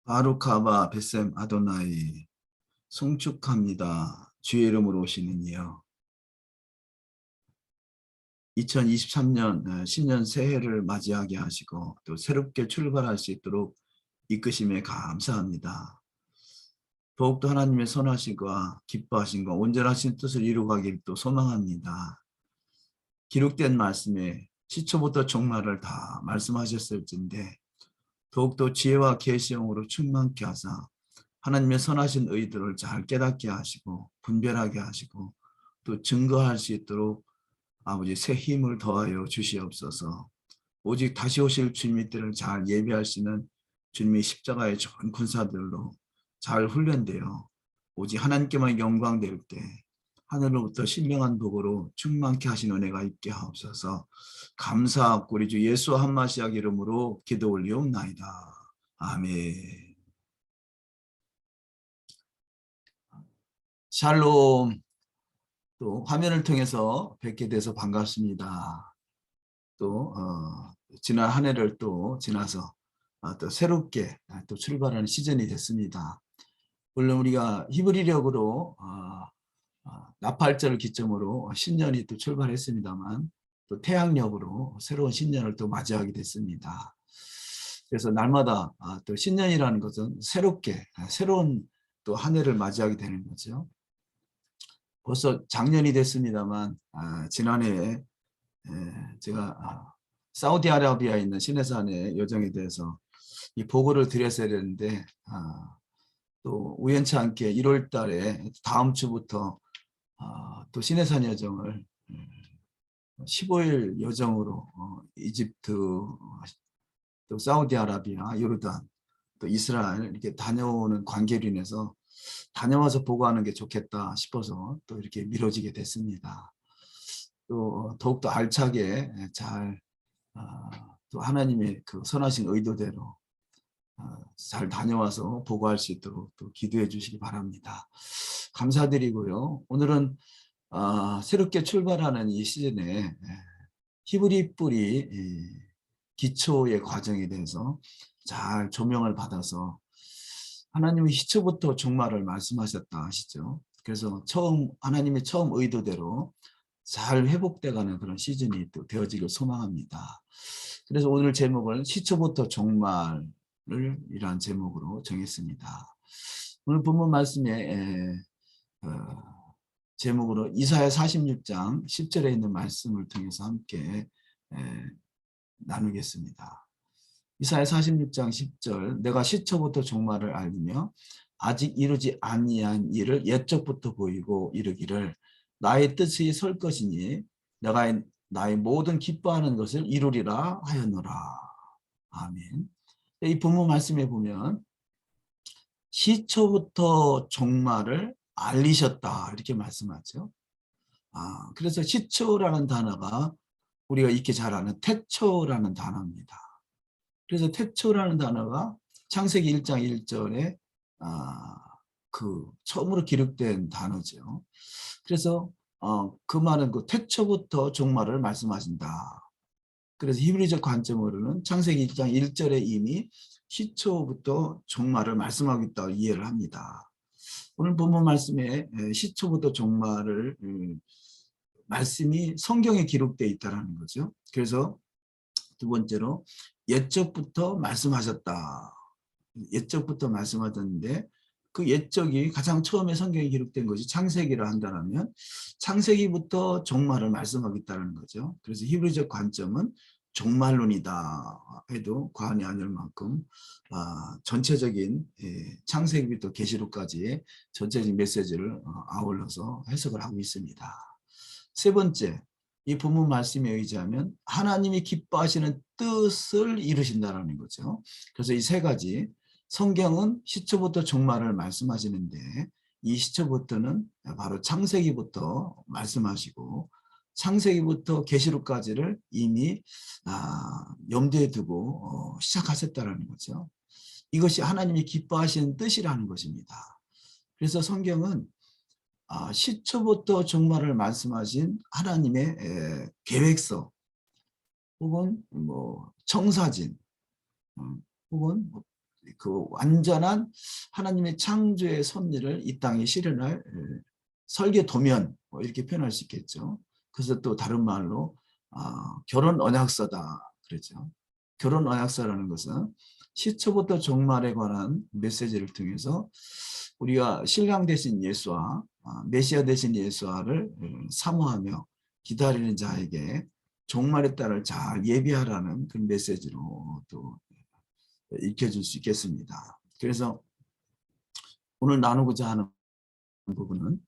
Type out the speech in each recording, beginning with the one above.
바루카바 베셈 아도나이 송축합니다. 주의 이름으로 오시는 이여. 2023년 신년 새해를 맞이하게 하시고 또 새롭게 출발할 수 있도록 이끄심에 감사합니다. 더욱더 하나님의 선하심과 기뻐하심과 온전하신 뜻을 이루가길 또 소망합니다. 기록된 말씀에 시초부터 종말을 다 말씀하셨을진데 더욱더 지혜와 계시형으로 충만케 하사 하나님의 선하신 의도를 잘 깨닫게 하시고 분별하게 하시고 또 증거할 수 있도록 아버지 새 힘을 더하여 주시옵소서. 오직 다시 오실 주님의 때를 잘 예비할 수 있는 주님의 십자가의 좋은 군사들로 잘 훈련되어 오직 하나님께만 영광될 때 하늘로부터 신령한 복으로 충만케 하신 은혜가 있게 하옵소서. 감사하고 우리 주 예수 한마시아 이름으로 기도 올리옵나이다. 아멘. 샬롬. 또 화면을 통해서 뵙게 돼서 반갑습니다. 또 지난 한 해를 또 지나서 또 새롭게 또 출발하는 시즌이 됐습니다. 물론 우리가 히브리력으로 나팔절을 기점으로 신년이 또 출발했습니다만 또 태양력으로 새로운 신년을 또 맞이하게 됐습니다. 그래서 날마다 또 신년이라는 것은 새롭게 새로운 또 한 해를 맞이하게 되는 거죠. 벌써 작년이 됐습니다만 지난해에 제가 사우디아라비아에 있는 시내산의 여정에 대해서 이 보고를 드렸어야 되는데 또 우연치 않게 1월 달에 다음 주부터 또 시내산 여정을 15일 여정으로 이집트, 또 사우디아라비아, 요르단, 또 이스라엘 이렇게 다녀오는 관계로 인해서 다녀와서 보고하는 게 좋겠다 싶어서 또 이렇게 미뤄지게 됐습니다. 또 더욱더 알차게 잘 또 하나님의 그 선하신 의도대로 잘 다녀와서 보고할 수 있도록 또 기도해 주시기 바랍니다. 감사드리고요. 오늘은 새롭게 출발하는 이 시즌에 히브리 뿌리 기초의 과정에 대해서 잘 조명을 받아서 하나님의 시초부터 종말을 말씀하셨다 하시죠. 그래서 하나님의 처음 의도대로 잘 회복돼가는 그런 시즌이 또 되어지길 소망합니다. 그래서 오늘 제목을 시초부터 종말을 이란 제목으로 정했습니다. 오늘 본문 말씀에 제목으로 이사야 46장 10절에 있는 말씀을 통해서 함께 나누겠습니다. 이사야 46장 10절 내가 시초부터 종말을 알리며 아직 이루지 아니한 일을 옛적부터 보이고 이르기를 나의 뜻이 설 것이니 내가 나의 모든 기뻐하는 것을 이루리라 하였노라. 아멘. 이 본문 말씀에 보면 시초부터 종말을 알리셨다 이렇게 말씀하죠. 그래서 시초라는 단어가 우리가 익히 잘 아는 태초라는 단어입니다. 그래서 태초라는 단어가 창세기 1장 1절에 그 처음으로 기록된 단어죠. 그래서 그 말은 그 태초부터 종말을 말씀하신다. 그래서 히브리적 관점으로는 창세기 1장 1절에 이미 시초부터 종말을 말씀하고 있다고 이해를 합니다. 오늘 본문 말씀에 시초부터 종말을 말씀이 성경에 기록되어 있다는 거죠. 그래서 두 번째로 옛적부터 말씀하셨다. 옛적부터 말씀하셨는데 그 옛적이 가장 처음에 성경에 기록된 것이 창세기라 한다면 창세기부터 종말을 말씀하겠다는 거죠. 그래서 히브리적 관점은 종말론이다 해도 과언이 아닐 만큼 전체적인 창세기부터 계시록까지의 전체적인 메시지를 아울러서 해석을 하고 있습니다. 세 번째, 이 본문 말씀에 의지하면 하나님이 기뻐하시는 뜻을 이루신다는 거죠. 그래서 이 세 가지 성경은 시초부터 종말을 말씀하시는데 이 시초부터는 바로 창세기부터 말씀하시고 창세기부터 계시록까지를 이미 염두에 두고 시작하셨다는 거죠. 이것이 하나님이 기뻐하시는 뜻이라는 것입니다. 그래서 성경은 시초부터 종말을 말씀하신 하나님의 계획서 혹은 뭐 청사진 혹은 그 완전한 하나님의 창조의 섭리를 이 땅에 실현할 설계 도면 뭐 이렇게 표현할 수 있겠죠. 그래서 또 다른 말로 결혼 언약서다 그러죠. 결혼 언약서라는 것은 시초부터 종말에 관한 메시지를 통해서 우리가 신랑 되신 예수와 메시아 되신 예수와를 사모하며 기다리는 자에게 종말의 딸을 잘 예비하라는 그런 메시지로 또 익혀줄 수 있겠습니다. 그래서 오늘 나누고자 하는 부분은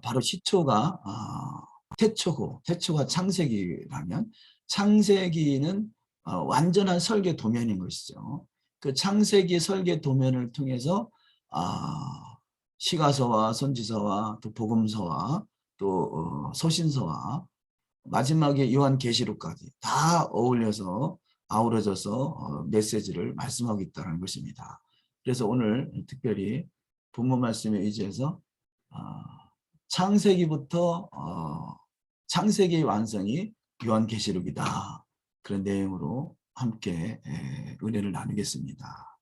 바로 시초가 태초고, 태초가 창세기라면 창세기는 완전한 설계 도면인 것이죠. 그 창세기 설계 도면을 통해서 시가서와 선지서와 또 복음서와 또 서신서와 마지막에 요한계시록까지 다 어울려서 아우러져서 메시지를 말씀하고 있다는 것입니다. 그래서 오늘 특별히 본문 말씀에 의지해서 창세기부터 창세기의 완성이 요한계시록이다. 그런 내용으로 함께 은혜를 나누겠습니다.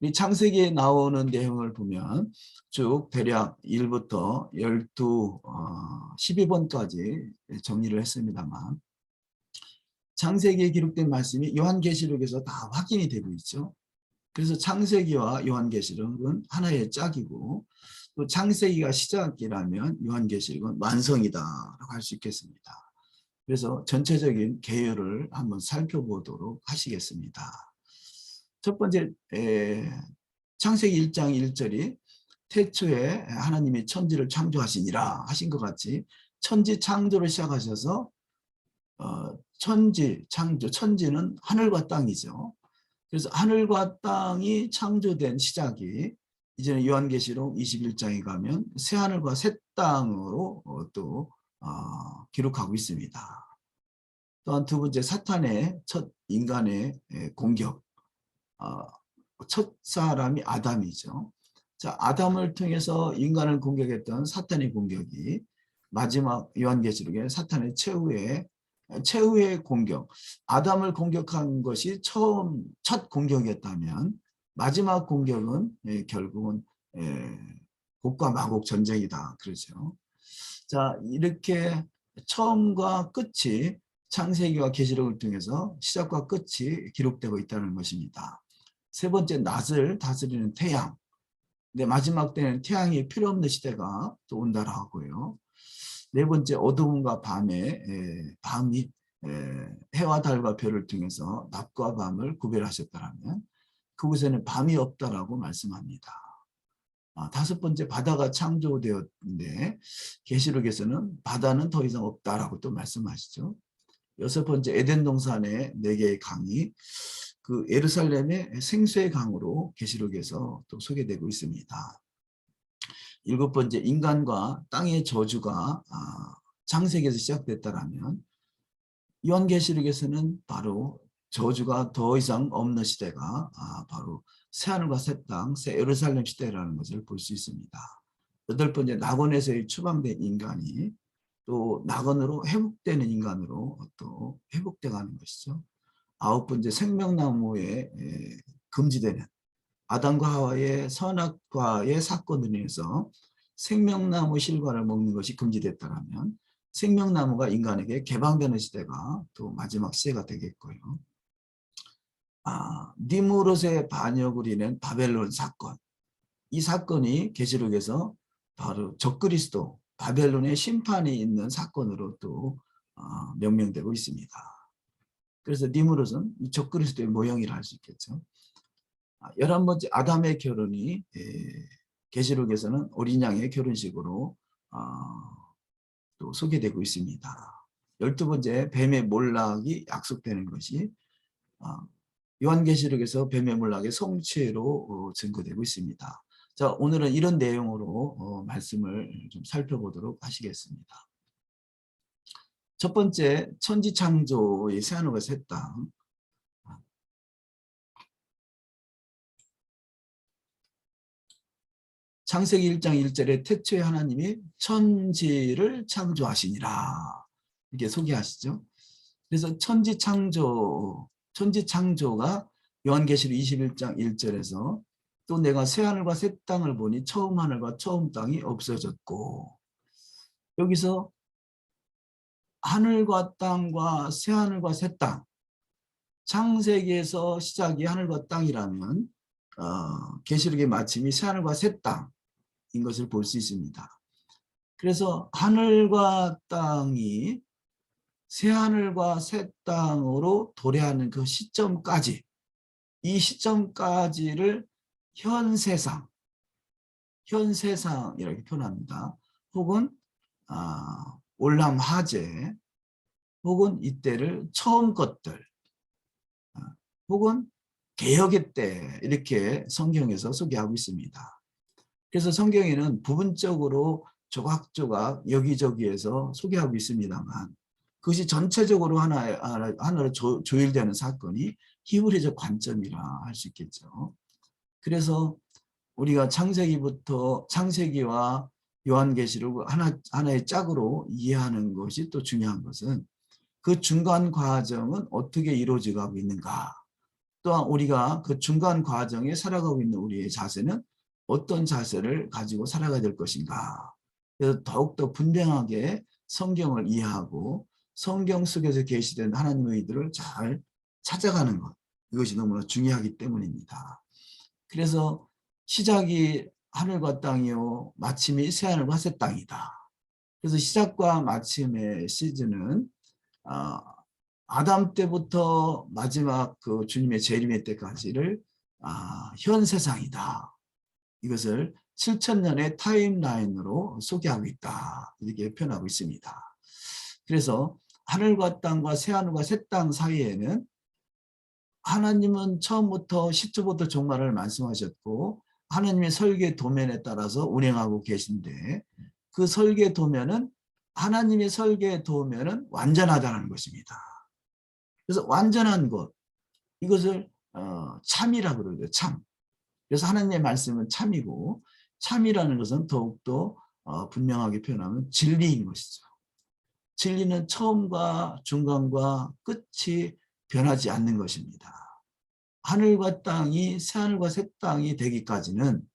이 창세기에 나오는 내용을 보면 쭉 대략 1부터 12번까지 정리를 했습니다만 창세기에 기록된 말씀이 요한계시록에서 다 확인이 되고 있죠. 그래서 창세기와 요한계시록은 하나의 짝이고 또 창세기가 시작이라면 요한계시록은 완성이다라고 할 수 있겠습니다. 그래서 전체적인 개요를 한번 살펴보도록 하시겠습니다. 첫 번째 창세기 1장 1절이 태초에 하나님이 천지를 창조하시니라 하신 것 같이 천지 창조를 시작하셔서 천지 창조, 천지는 하늘과 땅이죠. 그래서 하늘과 땅이 창조된 시작이 이제는 요한계시록 21장에 가면 새 하늘과 새 땅으로 또 기록하고 있습니다. 또한 두 번째 사탄의 첫 인간의 공격, 첫 사람이 아담이죠. 자, 아담을 통해서 인간을 공격했던 사탄의 공격이 마지막 요한계시록에 사탄의 최후의 공격, 아담을 공격한 것이 첫 공격이었다면 마지막 공격은 결국은 곡과 마곡 전쟁이다. 그렇죠. 자, 이렇게 처음과 끝이 창세기와 계시록을 통해서 시작과 끝이 기록되고 있다는 것입니다. 세 번째, 낮을 다스리는 태양. 근데 마지막 때는 태양이 필요 없는 시대가 또 온다라고 하고요. 네 번째, 어두움과 밤이 해와 달과 별을 통해서 낮과 밤을 구별하셨다면 그곳에는 밤이 없다라고 말씀합니다. 다섯 번째, 바다가 창조되었는데 계시록에서는 바다는 더 이상 없다라고 또 말씀하시죠. 여섯 번째, 에덴 동산의 네 개의 강이 그 예루살렘의 생수의 강으로 계시록에서 또 소개되고 있습니다. 일곱 번째, 인간과 땅의 저주가 창세기에서 시작됐다라면 요한계시록에서는 바로 저주가 더 이상 없는 시대가 바로 새하늘과 새 땅, 새 예루살렘 시대라는 것을 볼 수 있습니다. 여덟 번째, 낙원에서의 추방된 인간이 또 낙원으로 회복되는 인간으로 또 회복돼 가는 것이죠. 아홉 번째, 생명나무에 금지되는 아담과 하와의 선악과의 사건으로 인해서 생명나무 실과를 먹는 것이 금지됐다면 생명나무가 인간에게 개방되는 시대가 또 마지막 시대가 되겠고요. 니무롯의 반역을 인한 바벨론 사건, 이 사건이 계시록에서 바로 적그리스도 바벨론의 심판이 있는 사건으로 또 명명되고 있습니다. 그래서 니무롯은 이 적그리스도의 모형이라 할 수 있겠죠. 11번째, 아담의 결혼이 계시록에서는 어린 양의 결혼식으로 또 소개되고 있습니다. 12번째, 뱀의 몰락이 약속되는 것이 요한계시록에서 뱀의 몰락의 성취로 증거되고 있습니다. 자, 오늘은 이런 내용으로 말씀을 좀 살펴보도록 하시겠습니다. 첫 번째, 천지창조의 새하늘과 새 땅. 창세기 1장 1절에 태초에 하나님이 천지를 창조하시니라 이렇게 소개하시죠. 그래서 천지창조가 요한계시록 21장 1절에서 또 내가 새 하늘과 새 땅을 보니 처음 하늘과 처음 땅이 없어졌고, 여기서 하늘과 땅과 새 하늘과 새 땅, 창세기에서 시작이 하늘과 땅이라면 계시록의 마침이 새 하늘과 새 땅인 것을 볼 수 있습니다. 그래서 하늘과 땅이 새 하늘과 새 땅으로 도래하는 그 시점까지, 이 시점까지를 현세상 이렇게 표현합니다. 혹은 올람하제, 혹은 이때를 처음 것들, 혹은 개혁의 때, 이렇게 성경에서 소개하고 있습니다. 그래서 성경에는 부분적으로 조각조각 여기저기에서 소개하고 있습니다만, 그것이 전체적으로 하나로 조율되는 사건이 히브리적 관점이라 할 수 있겠죠. 그래서 우리가 창세기와 요한계시록 하나의 짝으로 이해하는 것이 또 중요한 것은 그 중간 과정은 어떻게 이루어져가고 있는가, 또한 우리가 그 중간 과정에 살아가고 있는 우리의 자세는 어떤 자세를 가지고 살아가야 될 것인가. 그래서 더욱더 분명하게 성경을 이해하고 성경 속에서 계시된 하나님의 의도를 잘 찾아가는 것, 이것이 너무나 중요하기 때문입니다. 그래서 시작이 하늘과 땅이요 마침이 새 하늘과 새 땅이다. 그래서 시작과 마침의 시즌은 아담 때부터 마지막 그 주님의 재림의 때까지를 현 세상이다. 이것을 7,000년의 타임라인으로 소개하고 있다. 이렇게 표현하고 있습니다. 그래서 하늘과 땅과 새 하늘과 새 땅 사이에는 하나님은 처음부터 시초부터 종말을 말씀하셨고 하나님의 설계 도면에 따라서 운행하고 계신데, 그 설계 도면은, 하나님의 설계 도면은 완전하다는 것입니다. 그래서 완전한 것, 이것을 참이라고 그러죠. 참. 그래서 하나님의 말씀은 참이고, 참이라는 것은 더욱더 분명하게 표현하면 진리인 것이죠. 진리는 처음과 중간과 끝이 변하지 않는 것입니다. 하늘과 땅이 새 하늘과 새 땅이 되기까지는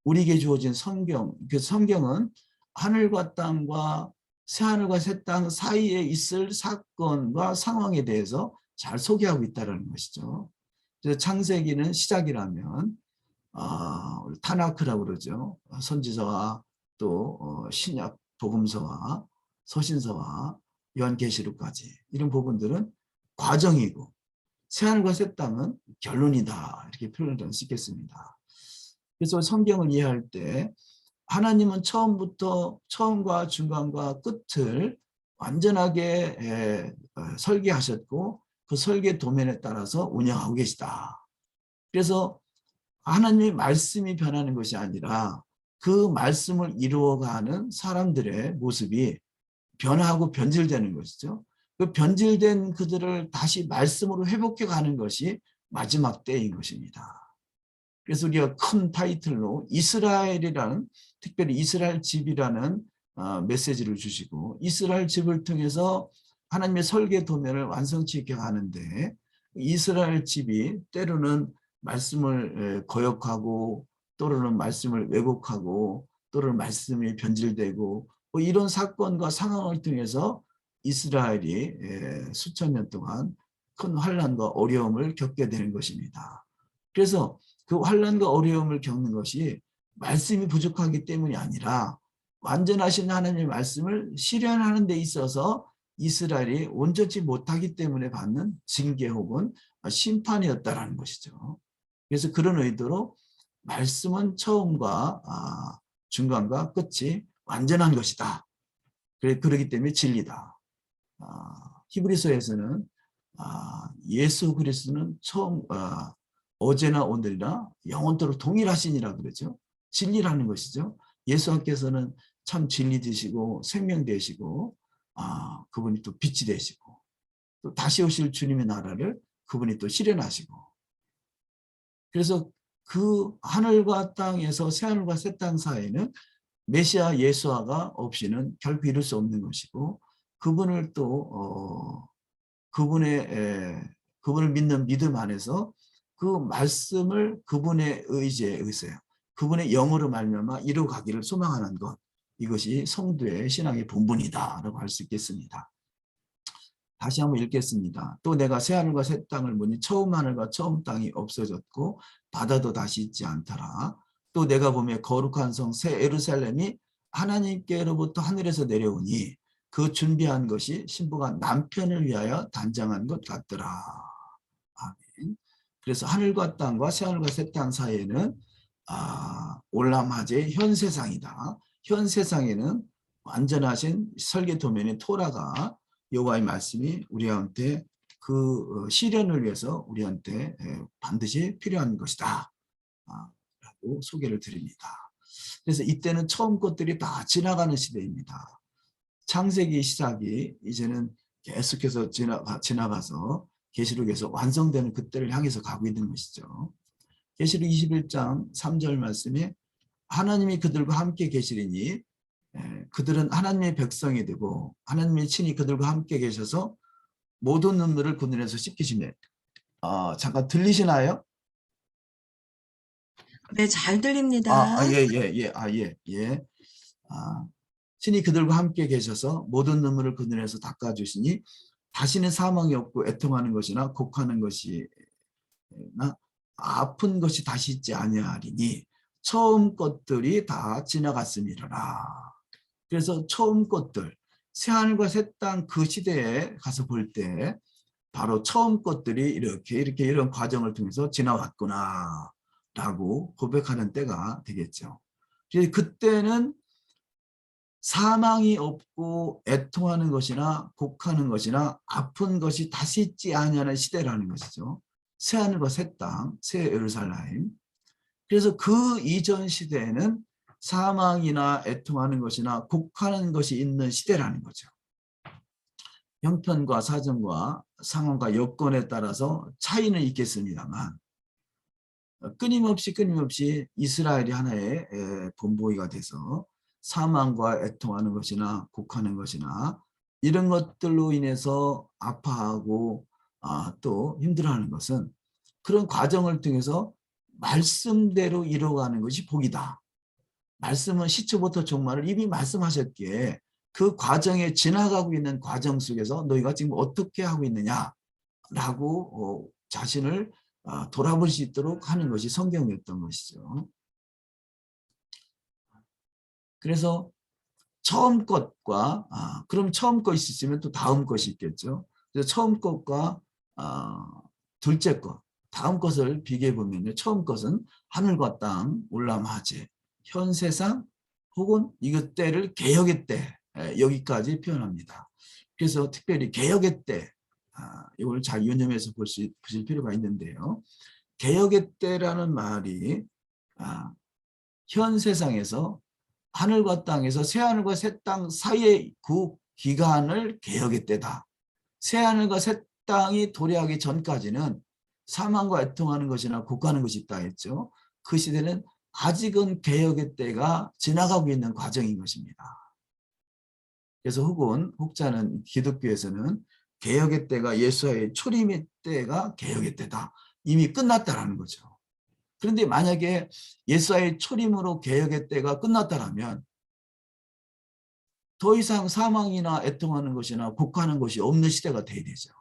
우리에게 주어진 성경, 그 성경은 하늘과 땅과 새 하늘과 새 땅 사이에 있을 사건과 상황에 대해서 잘 소개하고 있다는 것이죠. 그래서 창세기는 시작이라면 타나크라고 그러죠. 선지서와 또 신약 복음서와 서신서와 요한계시록까지, 이런 부분들은 과정이고 새하늘과 새 땅은 결론이다, 이렇게 표현할 수 있겠습니다. 그래서 성경을 이해할 때 하나님은 처음과 중간과 끝을 완전하게 설계하셨고 그 설계 도면에 따라서 운영하고 계시다. 그래서 하나님의 말씀이 변하는 것이 아니라 그 말씀을 이루어가는 사람들의 모습이 변화하고 변질되는 것이죠. 그 변질된 그들을 다시 말씀으로 회복해 가는 것이 마지막 때인 것입니다. 그래서 우리가 큰 타이틀로 이스라엘이라는, 특별히 이스라엘 집이라는 메시지를 주시고, 이스라엘 집을 통해서 하나님의 설계 도면을 완성치 있게 하는데, 이스라엘 집이 때로는 말씀을 거역하고, 또는 말씀을 왜곡하고, 또는 말씀이 변질되고, 뭐 이런 사건과 상황을 통해서 이스라엘이 수천 년 동안 큰 환난과 어려움을 겪게 되는 것입니다. 그래서 그 환난과 어려움을 겪는 것이 말씀이 부족하기 때문이 아니라 완전하신 하나님의 말씀을 실현하는 데 있어서 이스라엘이 온전치 못하기 때문에 받는 징계 혹은 심판이었다라는 것이죠. 그래서 그런 의도로 말씀은 처음과 중간과 끝이 완전한 것이다. 그렇기 때문에 진리다. 히브리서에서는 예수 그리스도는 어제나 오늘이나 영원토록 동일하시니라 그러죠. 진리라는 것이죠. 예수님께서는 참 진리 되시고 생명 되시고 그분이 또 빛이 되시고 또 다시 오실 주님의 나라를 그분이 또 실현하시고, 그래서 그 하늘과 땅에서 새하늘과 새 땅 사이에는 메시아 예수아가 없이는 결코 이룰 수 없는 것이고, 그분을 또 그분을 믿는 믿음 안에서 그 말씀을 그분의 의지에 의해서요. 그분의 영으로 말미암아 이루어가기를 소망하는 것. 이것이 성도의 신앙의 본분이다라고 할 수 있겠습니다. 다시 한번 읽겠습니다. 또 내가 새하늘과 새 땅을 보니 처음 하늘과 처음 땅이 없어졌고 바다도 다시 있지 않더라. 또 내가 보며 거룩한 성 새 예루살렘이 하나님께로부터 하늘에서 내려오니 그 준비한 것이 신부가 남편을 위하여 단장한 것 같더라. 아멘. 그래서 하늘과 땅과 새하늘과 새 땅 사이에는 올람하제의 현 세상이다. 현 세상에는 완전하신 설계 도면의 토라가 여호와의 말씀이 우리한테 그 실현을 위해서 우리한테 반드시 필요한 것이다 라고 소개를 드립니다. 그래서 이때는 처음 것들이 다 지나가는 시대입니다. 창세기 시작이 이제는 계속해서 지나가서 계시록에서 완성되는 그때를 향해서 가고 있는 것이죠. 계시록 21장 3절 말씀에 하나님이 그들과 함께 계시리니 그들은 하나님의 백성이 되고 하나님의 친히 그들과 함께 계셔서 모든 눈물을 그 눈에서 씻기시네. 잠깐 들리시나요? 네, 잘 들립니다. 예. 친히 그들과 함께 계셔서 모든 눈물을 그 눈에서 닦아주시니 다시는 사망이 없고 애통하는 것이나 곡하는 것이나 아픈 것이 다시 있지 아니하리니 처음 것들이 다 지나갔음이라. 그래서 처음 것들, 새하늘과 새 땅 그 시대에 가서 볼 때 바로 처음 것들이 이렇게 이런 과정을 통해서 지나왔구나 라고 고백하는 때가 되겠죠. 그때는 사망이 없고 애통하는 것이나 곡하는 것이나 아픈 것이 다시 있지 아니하는 시대라는 것이죠. 새하늘과 새 땅, 새 예루살렘. 그래서 그 이전 시대에는 사망이나 애통하는 것이나 곡하는 것이 있는 시대라는 거죠. 형편과 사정과 상황과 여건에 따라서 차이는 있겠습니다만 끊임없이 이스라엘이 하나의 본보기가 돼서 사망과 애통하는 것이나 곡하는 것이나 이런 것들로 인해서 아파하고 또 힘들어하는 것은 그런 과정을 통해서 말씀대로 이루어가는 것이 복이다. 말씀은 시초부터 종말을 이미 말씀하셨기에 그 과정에 지나가고 있는 과정 속에서 너희가 지금 어떻게 하고 있느냐라고 자신을 돌아볼 수 있도록 하는 것이 성경이었던 것이죠. 그래서 처음 것과 그럼 처음 것이 있으면 또 다음 것이 있겠죠. 그래서 처음 것과 둘째 것, 다음 것을 비교해 보면요. 처음 것은 하늘과 땅, 올람하제, 현 세상 혹은 이것 때를 개혁의 때 여기까지 표현합니다. 그래서 특별히 개혁의 때 이걸 잘 유념해서 보실 필요가 있는데요. 개혁의 때라는 말이 현 세상에서 하늘과 땅에서 새하늘과 새 땅 사이의 그 기간을 개혁의 때다. 새하늘과 새 땅이 도래하기 전까지는 사망과 애통하는 것이나 곡하는 것이 있다 했죠. 그 시대는 아직은 개혁의 때가 지나가고 있는 과정인 것입니다. 그래서 혹자는 기독교에서는 개혁의 때가 예수의 초림의 때가 개혁의 때다. 이미 끝났다라는 거죠. 그런데 만약에 예수의 초림으로 개혁의 때가 끝났다면 더 이상 사망이나 애통하는 것이나 곡하는 것이 없는 시대가 돼야 되죠.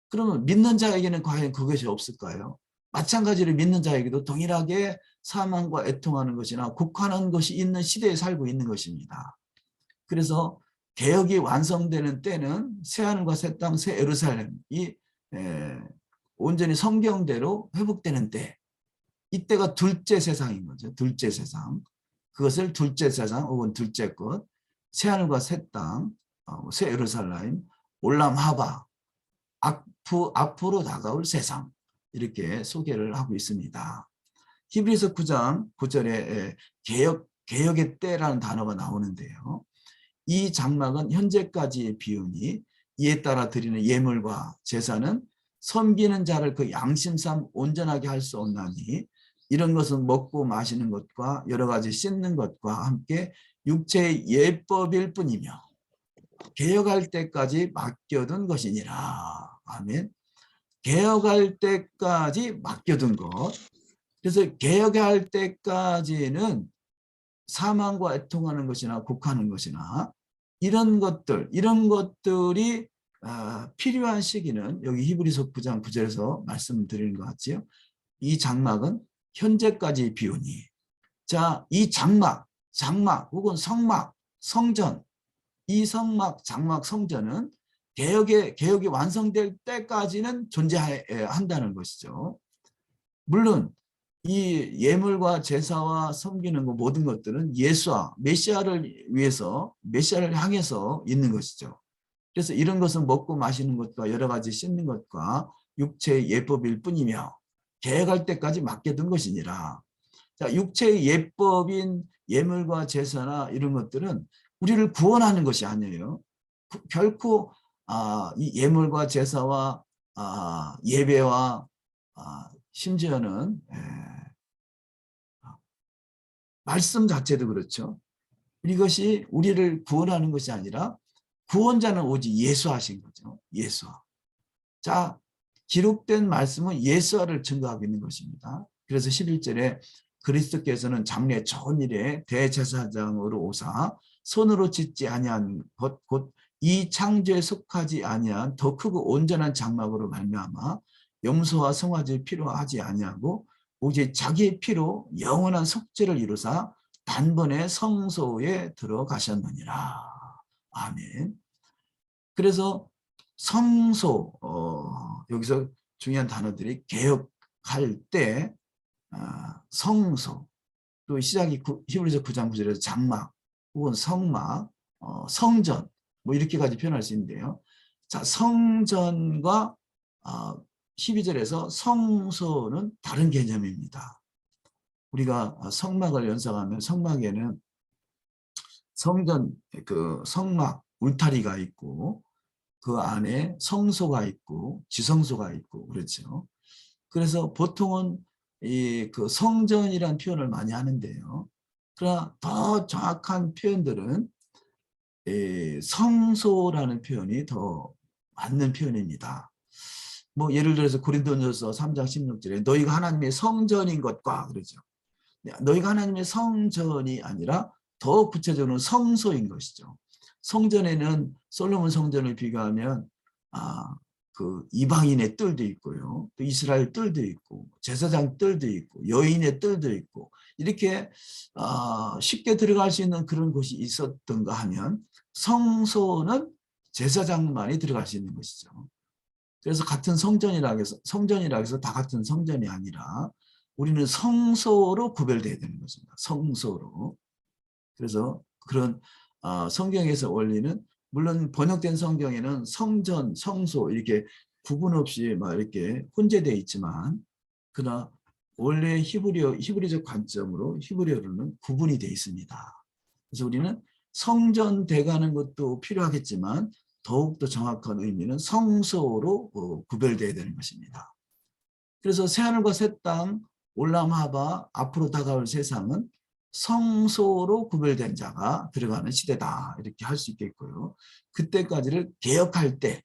그러면 믿는 자에게는 과연 그것이 없을까요? 마찬가지로 믿는 자에게도 동일하게 사망과 애통하는 것이나 곡하는 것이 있는 시대에 살고 있는 것입니다. 그래서 개혁이 완성되는 때는 새하늘과 새 땅, 새 예루살렘이 온전히 성경대로 회복되는 때, 이때가 둘째 세상인 거죠. 둘째 세상. 그것을 둘째 세상 혹은 둘째 것, 새하늘과 새 땅, 새 예루살렘, 올람하바, 앞으로 다가올 세상 이렇게 소개를 하고 있습니다. 히브리서 9장 9절에 개혁의 때라는 단어가 나오는데요. 이 장막은 현재까지의 비유니 이에 따라 드리는 예물과 제사는 섬기는 자를 그 양심상 온전하게 할 수 없나니 이런 것은 먹고 마시는 것과 여러 가지 씻는 것과 함께 육체의 예법일 뿐이며 개혁할 때까지 맡겨둔 것이니라. 아멘. 개혁할 때까지 맡겨둔 것. 그래서 개혁할 때까지는 사망과 애통하는 것이나 곡하는 것이나 이런 것들이 필요한 시기는 여기 히브리서 9장 9절에서 말씀드리는 것 같지요. 이 장막은 현재까지 비우니. 자, 이 장막 혹은 성막, 성전, 이 성막, 장막, 성전은 개혁이 완성될 때까지는 존재한다는 것이죠. 물론 이 예물과 제사와 섬기는 것 모든 것들은 예수와 메시아를 위해서, 메시아를 향해서 있는 것이죠. 그래서 이런 것은 먹고 마시는 것과 여러 가지 씻는 것과 육체의 예법일 뿐이며 계획할 때까지 맡겨둔 것이니라. 자, 육체의 예법인 예물과 제사나 이런 것들은 우리를 구원하는 것이 아니에요. 결코 이 예물과 제사와 예배와 심지어는 말씀 자체도 그렇죠. 이것이 우리를 구원하는 것이 아니라 구원자는 오직 예수하신 거죠. 예수와. 자, 기록된 말씀은 예수와를 증거하고 있는 것입니다. 그래서 11절에 그리스도께서는 장래 좋은 일에 대제사장으로 오사 손으로 짓지 아니한 것 곧 이 창조에 속하지 아니한 더 크고 온전한 장막으로 말미암아 염소와 송아지 필요하지 아니하고 오직 자기의 피로 영원한 속죄를 이루사 단번에 성소에 들어가셨느니라. 아멘. 그래서 성소, 여기서 중요한 단어들이 개혁할 때 성소, 또 시작이 히브리서 9장 9절에서 장막 혹은 성막, 성전 뭐 이렇게까지 표현할 수 있는데요. 자, 성전과 12절에서 성소는 다른 개념입니다. 우리가 성막을 연상하면 성막에는 성전 그 성막 울타리가 있고 그 안에 성소가 있고 지성소가 있고 그렇죠. 그래서 보통은 이 그 성전이란 표현을 많이 하는데요. 그러나 더 정확한 표현들은 성소라는 표현이 더 맞는 표현입니다. 뭐 예를 들어서 고린도전서 3장 16절에 너희가 하나님의 성전인 것과 그러죠. 너희가 하나님의 성전이 아니라 더 구체적으로는 성소인 것이죠. 성전에는 솔로몬 성전을 비교하면 그 이방인의 뜰도 있고요. 또 이스라엘 뜰도 있고 제사장 뜰도 있고 여인의 뜰도 있고 이렇게 쉽게 들어갈 수 있는 그런 곳이 있었던가 하면 성소는 제사장만이 들어갈 수 있는 것이죠. 그래서 같은 성전이라 해서 다 같은 성전이 아니라 우리는 성소로 구별돼야 되는 것입니다. 성소로. 그래서 그런 성경에서 원리는 물론 번역된 성경에는 성전, 성소 이렇게 구분 없이 막 이렇게 혼재되어 있지만 그러나 원래 히브리적 관점으로 히브리어로는 구분이 되어 있습니다. 그래서 우리는 성전 돼가는 것도 필요하겠지만 더욱더 정확한 의미는 성소로 구별되어야 되는 것입니다. 그래서 새하늘과 새 땅, 올람하바, 앞으로 다가올 세상은 성소로 구별된 자가 들어가는 시대다. 이렇게 할 수 있겠고요. 그때까지를 개혁할 때,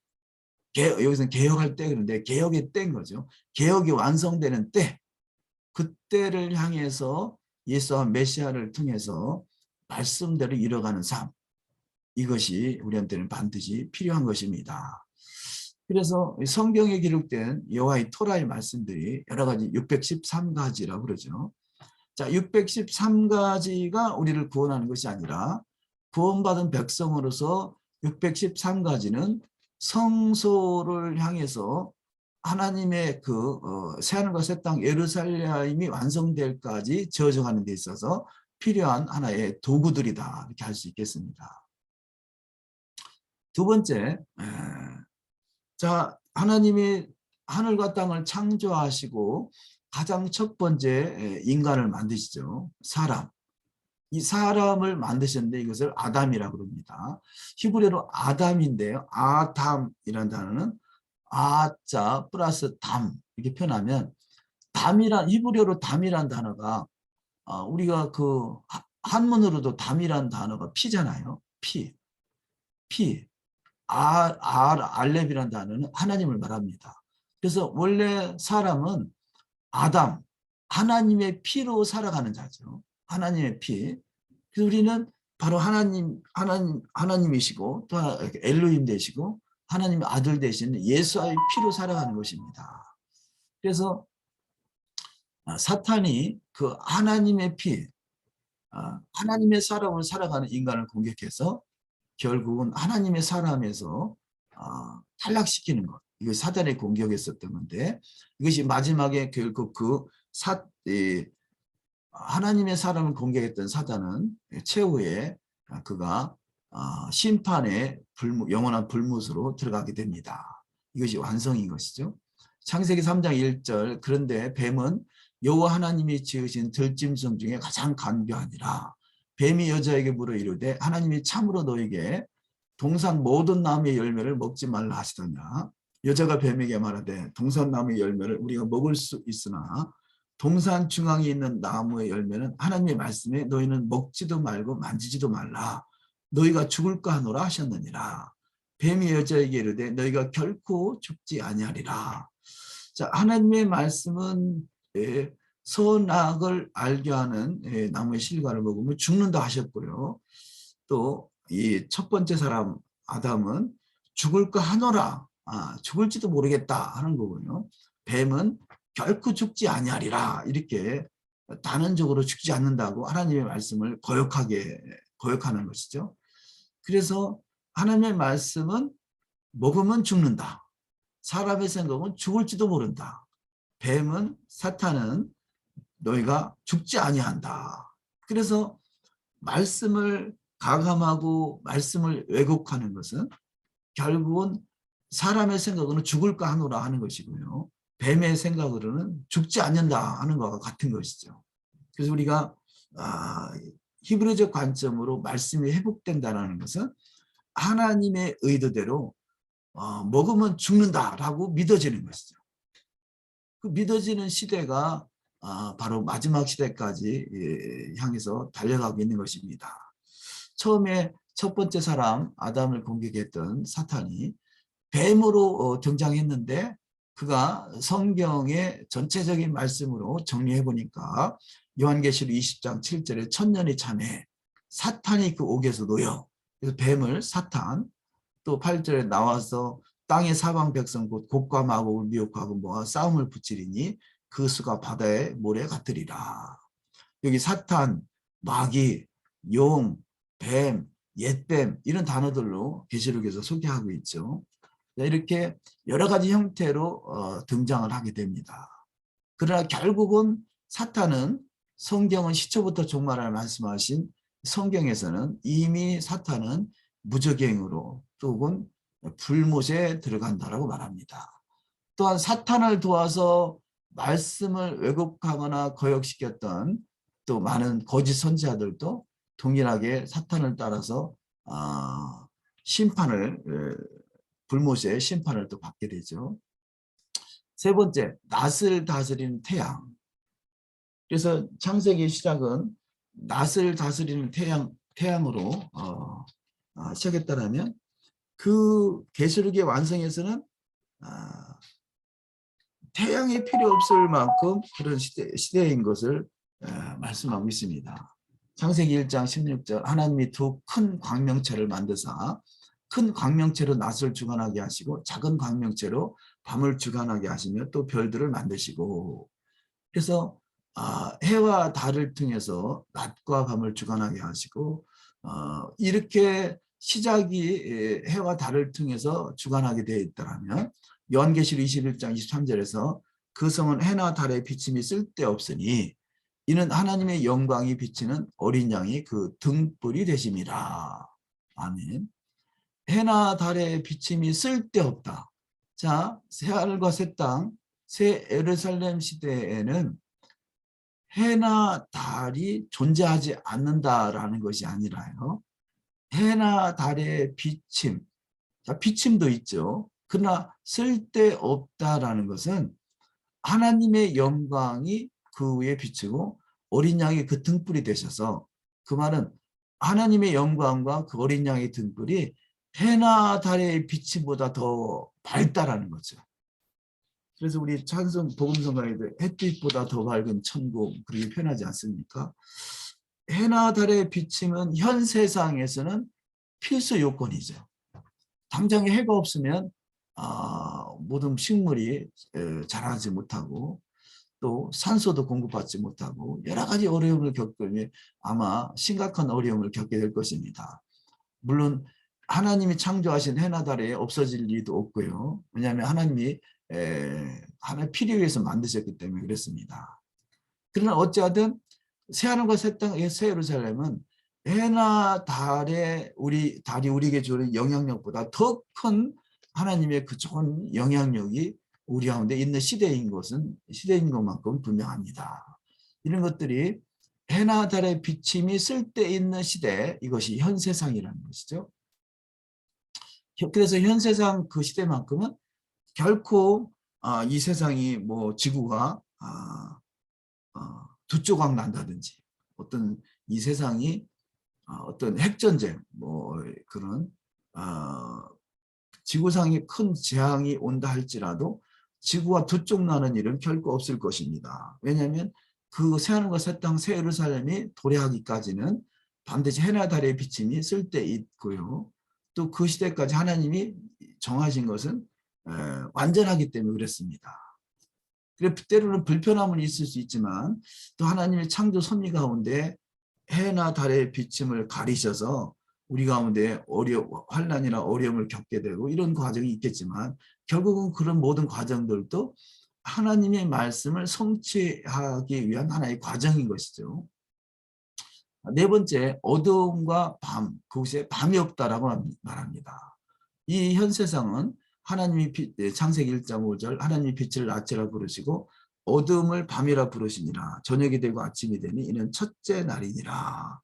여기서는 개혁할 때 그런데 개혁의 때인 거죠. 개혁이 완성되는 때, 그때를 향해서 예수와 메시아를 통해서 말씀대로 이뤄가는 삶. 이것이 우리한테는 반드시 필요한 것입니다. 그래서 성경에 기록된 여호와의 토라의 말씀들이 여러 가지 613가지라고 그러죠. 자, 613가지가 우리를 구원하는 것이 아니라 구원받은 백성으로서 613가지는 성소를 향해서 하나님의 그 새하늘과 새 땅 예루살렘이 완성될까지 저정하는 데 있어서 필요한 하나의 도구들이다 이렇게 할 수 있겠습니다. 두 번째, 자, 하나님이 하늘과 땅을 창조하시고 가장 첫 번째 인간을 만드시죠. 사람. 이 사람을 만드셨는데 이것을 아담이라고 합니다. 히브리어로 아담인데요. 아담이라는 단어는 아자 플러스 담 이렇게 표현하면 히브리어로 담이라는 단어가 우리가 그 한문으로도 담이라는 단어가 피잖아요. 피. 알렙이라는 단어는 하나님을 말합니다. 그래서 원래 사람은 아담, 하나님의 피로 살아가는 자죠. 하나님의 피. 그래서 우리는 바로 하나님이시고 또 엘로힘 되시고 하나님의 아들 되시는 예수의 피로 살아가는 것입니다. 그래서 사탄이 그 하나님의 피, 하나님의 사람을 살아가는 인간을 공격해서 결국은 하나님의 사람에서 탈락시키는 것. 이거 사단의 공격이었었던 건데 이것이 마지막에 결국 하나님의 사람을 공격했던 사단은 최후에 그가 심판의 영원한 불못으로 들어가게 됩니다. 이것이 완성인 것이죠. 창세기 3장 1절 그런데 뱀은 여호와 하나님이 지으신 들짐승 중에 가장 간교하니라. 뱀이 여자에게 물어 이르되 하나님이 참으로 너에게 동산 모든 나무의 열매를 먹지 말라 하시더냐. 여자가 뱀에게 말하되 동산 나무의 열매를 우리가 먹을 수 있으나 동산 중앙에 있는 나무의 열매는 하나님의 말씀에 너희는 먹지도 말고 만지지도 말라. 너희가 죽을까 하노라 하셨느니라. 뱀이 여자에게 이르되 너희가 결코 죽지 아니하리라. 자, 하나님의 말씀은 선악을 알게 하는 나무의 실과를 먹으면 죽는다 하셨고요. 또 이 첫 번째 사람 아담은 죽을까 하노라. 죽을지도 모르겠다 하는 거군요. 뱀은 결코 죽지 아니하리라 이렇게 단언적으로 죽지 않는다고 하나님의 말씀을 거역하는 것이죠. 그래서 하나님의 말씀은 먹으면 죽는다. 사람의 생각은 죽을지도 모른다. 뱀은 사탄은 너희가 죽지 아니한다. 그래서 말씀을 가감하고 말씀을 왜곡하는 것은 결국은 사람의 생각으로는 죽을까 하노라 하는 것이고요. 뱀의 생각으로는 죽지 않는다 하는 것과 같은 것이죠. 그래서 우리가 히브리적 관점으로 말씀이 회복된다는 것은 하나님의 의도대로 먹으면 죽는다라고 믿어지는 것이죠. 그 믿어지는 시대가 바로 마지막 시대까지 향해서 달려가고 있는 것입니다. 처음에 첫 번째 사람 아담을 공격했던 사탄이 뱀으로 등장했는데 그가 성경의 전체적인 말씀으로 정리해 보니까 요한계시록 20장 7절에 천년이 차네 사탄이 그 옥에서 놓여. 그래서 뱀을 사탄, 또 8절에 나와서 땅의 사방 백성 곧 곡과 마곡을 미혹하고 모아 싸움을 붙이리니 그 수가 바다의 모래 같으리라. 여기 사탄, 마귀, 용, 뱀, 옛뱀 이런 단어들로 계시록에서 소개하고 있죠. 이렇게 여러 가지 형태로 등장을 하게 됩니다. 그러나 결국은 사탄은 성경은 시초부터 종말을 말씀하신 성경에서는 이미 사탄은 무저갱으로 혹은 불못에 들어간다라고 말합니다. 또한 사탄을 도와서 말씀을 왜곡하거나 거역시켰던 또 많은 거짓 선지자들도 동일하게 사탄을 따라서 불못의 심판을 또 받게 되죠. 세 번째, 낫을 다스리는 태양. 그래서 창세기 시작은 낫을 다스리는 태양으로 시작했다면 그 계시록의 완성에서는 태양이 필요 없을 만큼 그런 시대인 것을 말씀하고 있습니다. 창세기 1장 16절 하나님이 두 큰 광명체를 만드사 큰 광명체로 낮을 주관하게 하시고 작은 광명체로 밤을 주관하게 하시며 또 별들을 만드시고 그래서 해와 달을 통해서 낮과 밤을 주관하게 하시고 이렇게 시작이 해와 달을 통해서 주관하게 되어 있다면 요한계시록 21장 23절에서 그 성은 해나 달의 비침이 쓸데없으니 이는 하나님의 영광이 비치는 어린 양이 그 등불이 되심이라. 아멘. 해나 달의 비침이 쓸데없다. 자, 새하늘과 새 땅, 새 예루살렘 시대에는 해나 달이 존재하지 않는다라는 것이 아니라요. 해나 달의 비침, 자, 비침도 있죠. 그러나 쓸데없다라는 것은 하나님의 영광이 그 위에 비치고 어린 양이 그 등불이 되셔서 그 말은 하나님의 영광과 그 어린 양의 등불이 해나 달의 빛보다 더 밝다라는 거죠. 그래서 우리 찬송 복음성가에도 햇빛보다 더 밝은 천국 그렇게 표현하지 않습니까? 해나 달의 비침은 현 세상에서는 필수 요건이죠. 당장에 해가 없으면 모든 식물이 자라지 못하고 또 산소도 공급받지 못하고 여러 가지 어려움을 겪으며 아마 심각한 어려움을 겪게 될 것입니다. 물론 하나님이 창조하신 해나 달에 없어질 리도 없고요. 왜냐하면 하나님이 하나의 필요에 의해서 만드셨기 때문에 그렇습니다. 그러나 어찌하든 새하늘과 새 땅, 새 예루살렘은 해나 달이 우리에게 주는 영향력보다 더 큰 하나님의 그 좋은 영향력이 우리 가운데 있는 시대인 것만큼 분명합니다. 이런 것들이 해나 달의 비침이 쓸데있는 시대, 이것이 현 세상이라는 것이죠. 그래서 현 세상 그 시대만큼은 결코 이 세상이 뭐 지구가 두 조각 난다든지 어떤 이 세상이 어떤 핵전쟁 뭐 그런 지구상에 큰 재앙이 온다 할지라도 지구가 두 쪽 나는 일은 결코 없을 것입니다. 왜냐하면 그 새하늘과 새 땅 새 예루살렘이 도래하기까지는 반드시 해나 달의 비침이 쓸데 있고요. 또 그 시대까지 하나님이 정하신 것은 완전하기 때문에 그렇습니다. 그래 때로는 불편함은 있을 수 있지만 또 하나님의 창조 섭리 가운데 해나 달의 비침을 가리셔서 우리 가운데 환난이나 어려움을 겪게 되고 이런 과정이 있겠지만 결국은 그런 모든 과정들도 하나님의 말씀을 성취하기 위한 하나의 과정인 것이죠. 네 번째, 어두움과 밤, 그곳에 밤이 없다라고 말합니다. 이 현 세상은 하나님이 창세기 1장 5절 하나님이 빛을 낮이라 부르시고 어둠을 밤이라 부르시니라. 저녁이 되고 아침이 되니 이는 첫째 날이니라.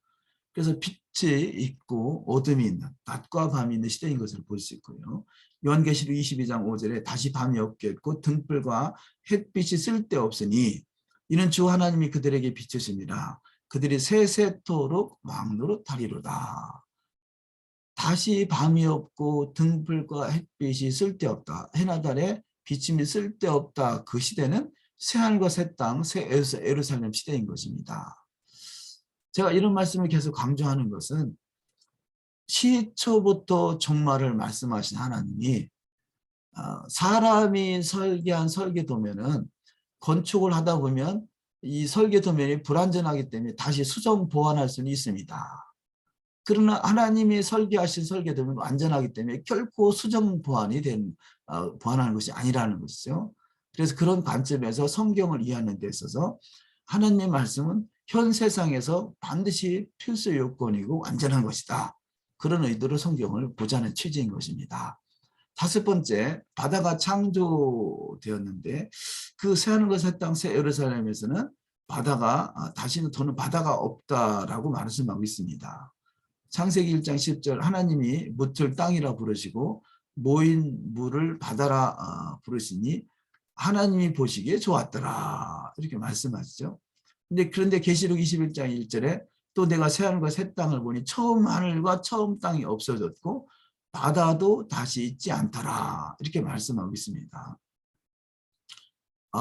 그래서 빛이 있고 어둠이 있는, 낮과 밤이 있는 시대인 것을 볼 수 있고요. 요한계시록 22장 5절에 다시 밤이 없겠고 등불과 햇빛이 쓸데없으니 이는 주 하나님이 그들에게 비추심이라. 그들이 세세토록 왕노릇하리로다. 다시 밤이 없고 등불과 햇빛이 쓸데없다. 해나 달에 비침이 쓸데없다. 그 시대는 새하늘과 새 땅, 새 예루살렘 시대인 것입니다. 제가 이런 말씀을 계속 강조하는 것은 시초부터 종말을 말씀하신 하나님이 사람이 설계한 설계도면은 건축을 하다 보면 이 설계도면이 불완전하기 때문에 다시 수정 보완할 수는 있습니다. 그러나 하나님이 설계하신 설계도면 완전하기 때문에 결코 수정 보완하는 것이 아니라는 것이죠. 그래서 그런 관점에서 성경을 이해하는 데 있어서 하나님의 말씀은 현 세상에서 반드시 필수 요건이고 완전한 것이다. 그런 의도로 성경을 보자는 취지인 것입니다. 다섯 번째, 바다가 창조되었는데 그 새하늘과 새 땅 새 예루살렘에서는 다시는 더는 바다가 없다라고 말씀하고 있습니다. 창세기 1장 10절 하나님이 묻을 땅이라 부르시고 모인 물을 바다라 부르시니 하나님이 보시기에 좋았더라 이렇게 말씀하시죠. 그런데 계시록 21장 1절에 또 내가 새하늘과 새 땅을 보니 처음 하늘과 처음 땅이 없어졌고 바다도 다시 있지 않더라 이렇게 말씀하고 있습니다.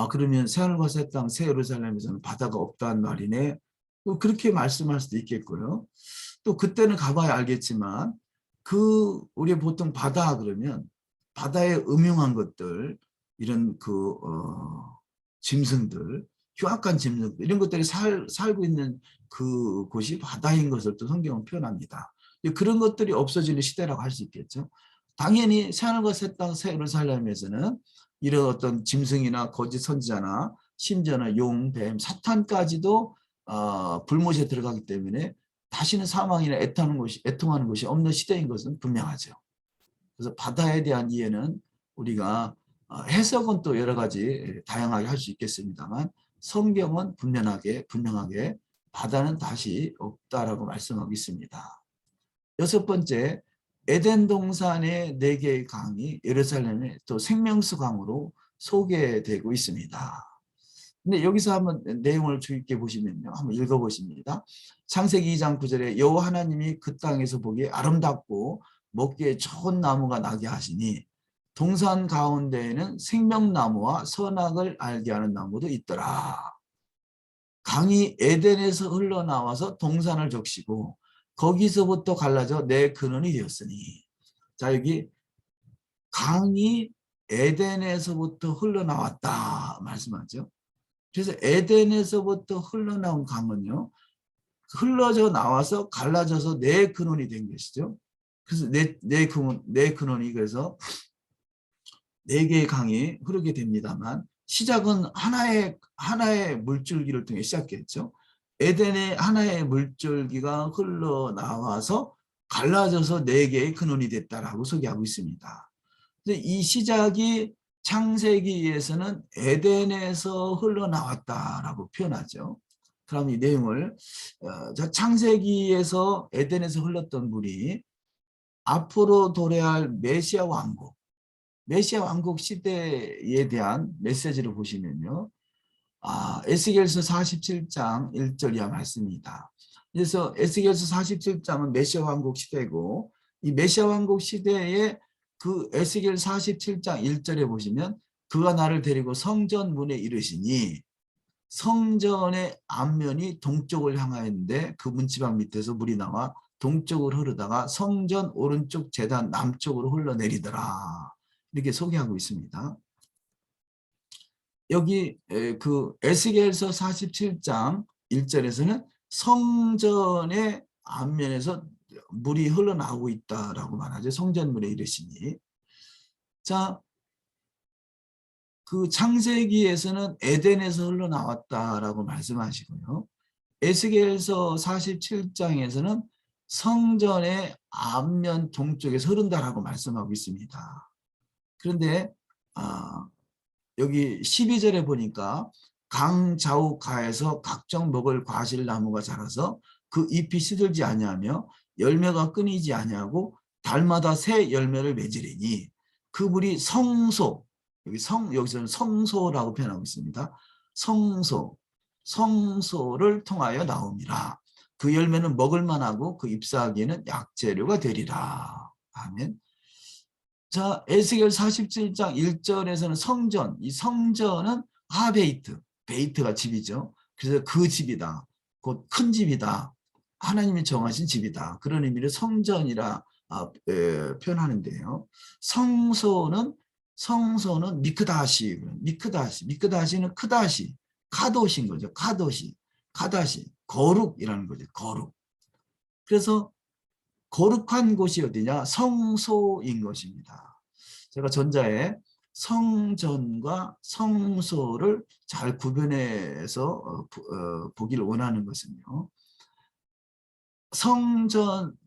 그러면 새하늘과 새 땅 새 예루살렘에서는 바다가 없다는 말이네. 그렇게 말씀할 수도 있겠고요. 또 그때는 가봐야 알겠지만 우리 보통 바다 그러면 바다에 음흉한 것들 이런 짐승들 흉악한 짐승들 이런 것들이 살고 있는 그곳이 바다인 것을 또 성경은 표현합니다. 그런 것들이 없어지는 시대라고 할 수 있겠죠. 당연히 새하늘과 새 땅 새 예루살렘에서는 이런 어떤 짐승이나 거짓 선지자나 심지어는 용, 뱀, 사탄까지도 불못에 들어가기 때문에 다시는 사망이나 애통하는 것이 없는 시대인 것은 분명하죠. 그래서 바다에 대한 이해는 우리가 해석은 또 여러 가지 다양하게 할 수 있겠습니다만 성경은 분명하게 바다는 다시 없다라고 말씀하고 있습니다. 여섯 번째, 에덴 동산의 4개의 강이 예루살렘의 또 생명수 강으로 소개되고 있습니다. 근데 여기서 한번 내용을 주의 깊게 보시면요. 한번 읽어보십니다. 창세기 2장 9절에 여호와 하나님이 그 땅에서 보기에 아름답고 먹기에 좋은 나무가 나게 하시니 동산 가운데에는 생명나무와 선악을 알게 하는 나무도 있더라. 강이 에덴에서 흘러나와서 동산을 적시고 거기서부터 갈라져 내 근원이 되었으니. 자, 여기 강이 에덴에서부터 흘러나왔다 말씀하죠. 그래서 에덴에서부터 흘러나온 강은요, 흘러져 나와서 갈라져서 내 근원이 된 것이죠. 그래서 내 근원이 그래서 네 개의 강이 흐르게 됩니다만, 시작은 하나의 물줄기를 통해 시작했죠. 에덴의 하나의 물줄기가 흘러나와서 갈라져서 네 개의 근원이 됐다라고 소개하고 있습니다. 이 시작이 창세기에서는 에덴에서 흘러나왔다라고 표현하죠. 그럼 이 내용을 창세기에서 에덴에서 흘렀던 물이 앞으로 도래할 메시아 왕국 시대에 대한 메시지를 보시면요, 에스겔서 47장 1절 이하 말씀입니다. 그래서 에스겔서 47장은 메시아 왕국 시대고, 이 메시아 왕국 시대에 그 에스겔 47장 1절에 보시면 그가 나를 데리고 성전 문에 이르시니, 성전의 앞면이 동쪽을 향하였는데 그 문지방 밑에서 물이 나와 동쪽으로 흐르다가 성전 오른쪽 제단 남쪽으로 흘러내리더라. 이렇게 소개하고 있습니다. 여기 그 에스겔서 47장 1절에서는 성전의 앞면에서 물이 흘러나오고 있다라고 말하죠. 성전물에 이르시니. 자, 그 창세기에서는 에덴에서 흘러나왔다라고 말씀하시고요. 에스겔서 47장에서는 성전의 앞면 동쪽에서 흐른다라고 말씀하고 있습니다. 그런데 여기 12절에 보니까 강 좌우가에서 각종 먹을 과실나무가 자라서 그 잎이 시들지 아니하며 열매가 끊이지 아니하고 달마다 새 열매를 맺으리니 그 물이 성소, 여기서는 성소라고 표현하고 있습니다. 성소를 통하여 나옵니다. 그 열매는 먹을 만하고 그 잎사귀는 약재료가 되리라. 아멘. 자, 에스겔 47장 1절에서는 성전, 이 성전은 베이트가 집이죠. 그래서 그 집이다. 곧 큰 집이다. 하나님이 정하신 집이다. 그런 의미로 성전이라 표현하는데요. 성소는 미크다시는 카도시인 거죠. 카다시, 거룩이라는 거죠. 거룩. 그래서 거룩한 곳이 어디냐? 성소인 것입니다. 제가 전자에 성전과 성소를 잘 구분해서 보기를 원하는 것은요,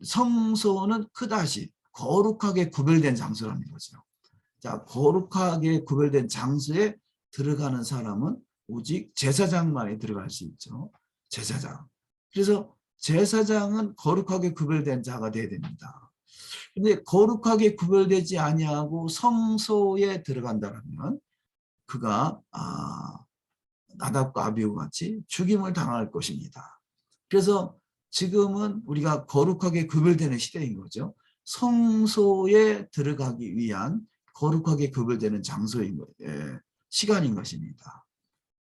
성소는 크다시, 거룩하게 구별된 장소라는 거죠. 자, 거룩하게 구별된 장소에 들어가는 사람은 오직 제사장만이 들어갈 수 있죠. 제사장. 그래서 제사장은 거룩하게 구별된 자가 되어야 됩니다. 근데 거룩하게 구별되지 아니하고 성소에 들어간다면 그가 나답과 아비후 같이 죽임을 당할 것입니다. 그래서 지금은 우리가 거룩하게 구별되는 시대인 거죠. 성소에 들어가기 위한 거룩하게 구별되는 장소인 시간인 것입니다.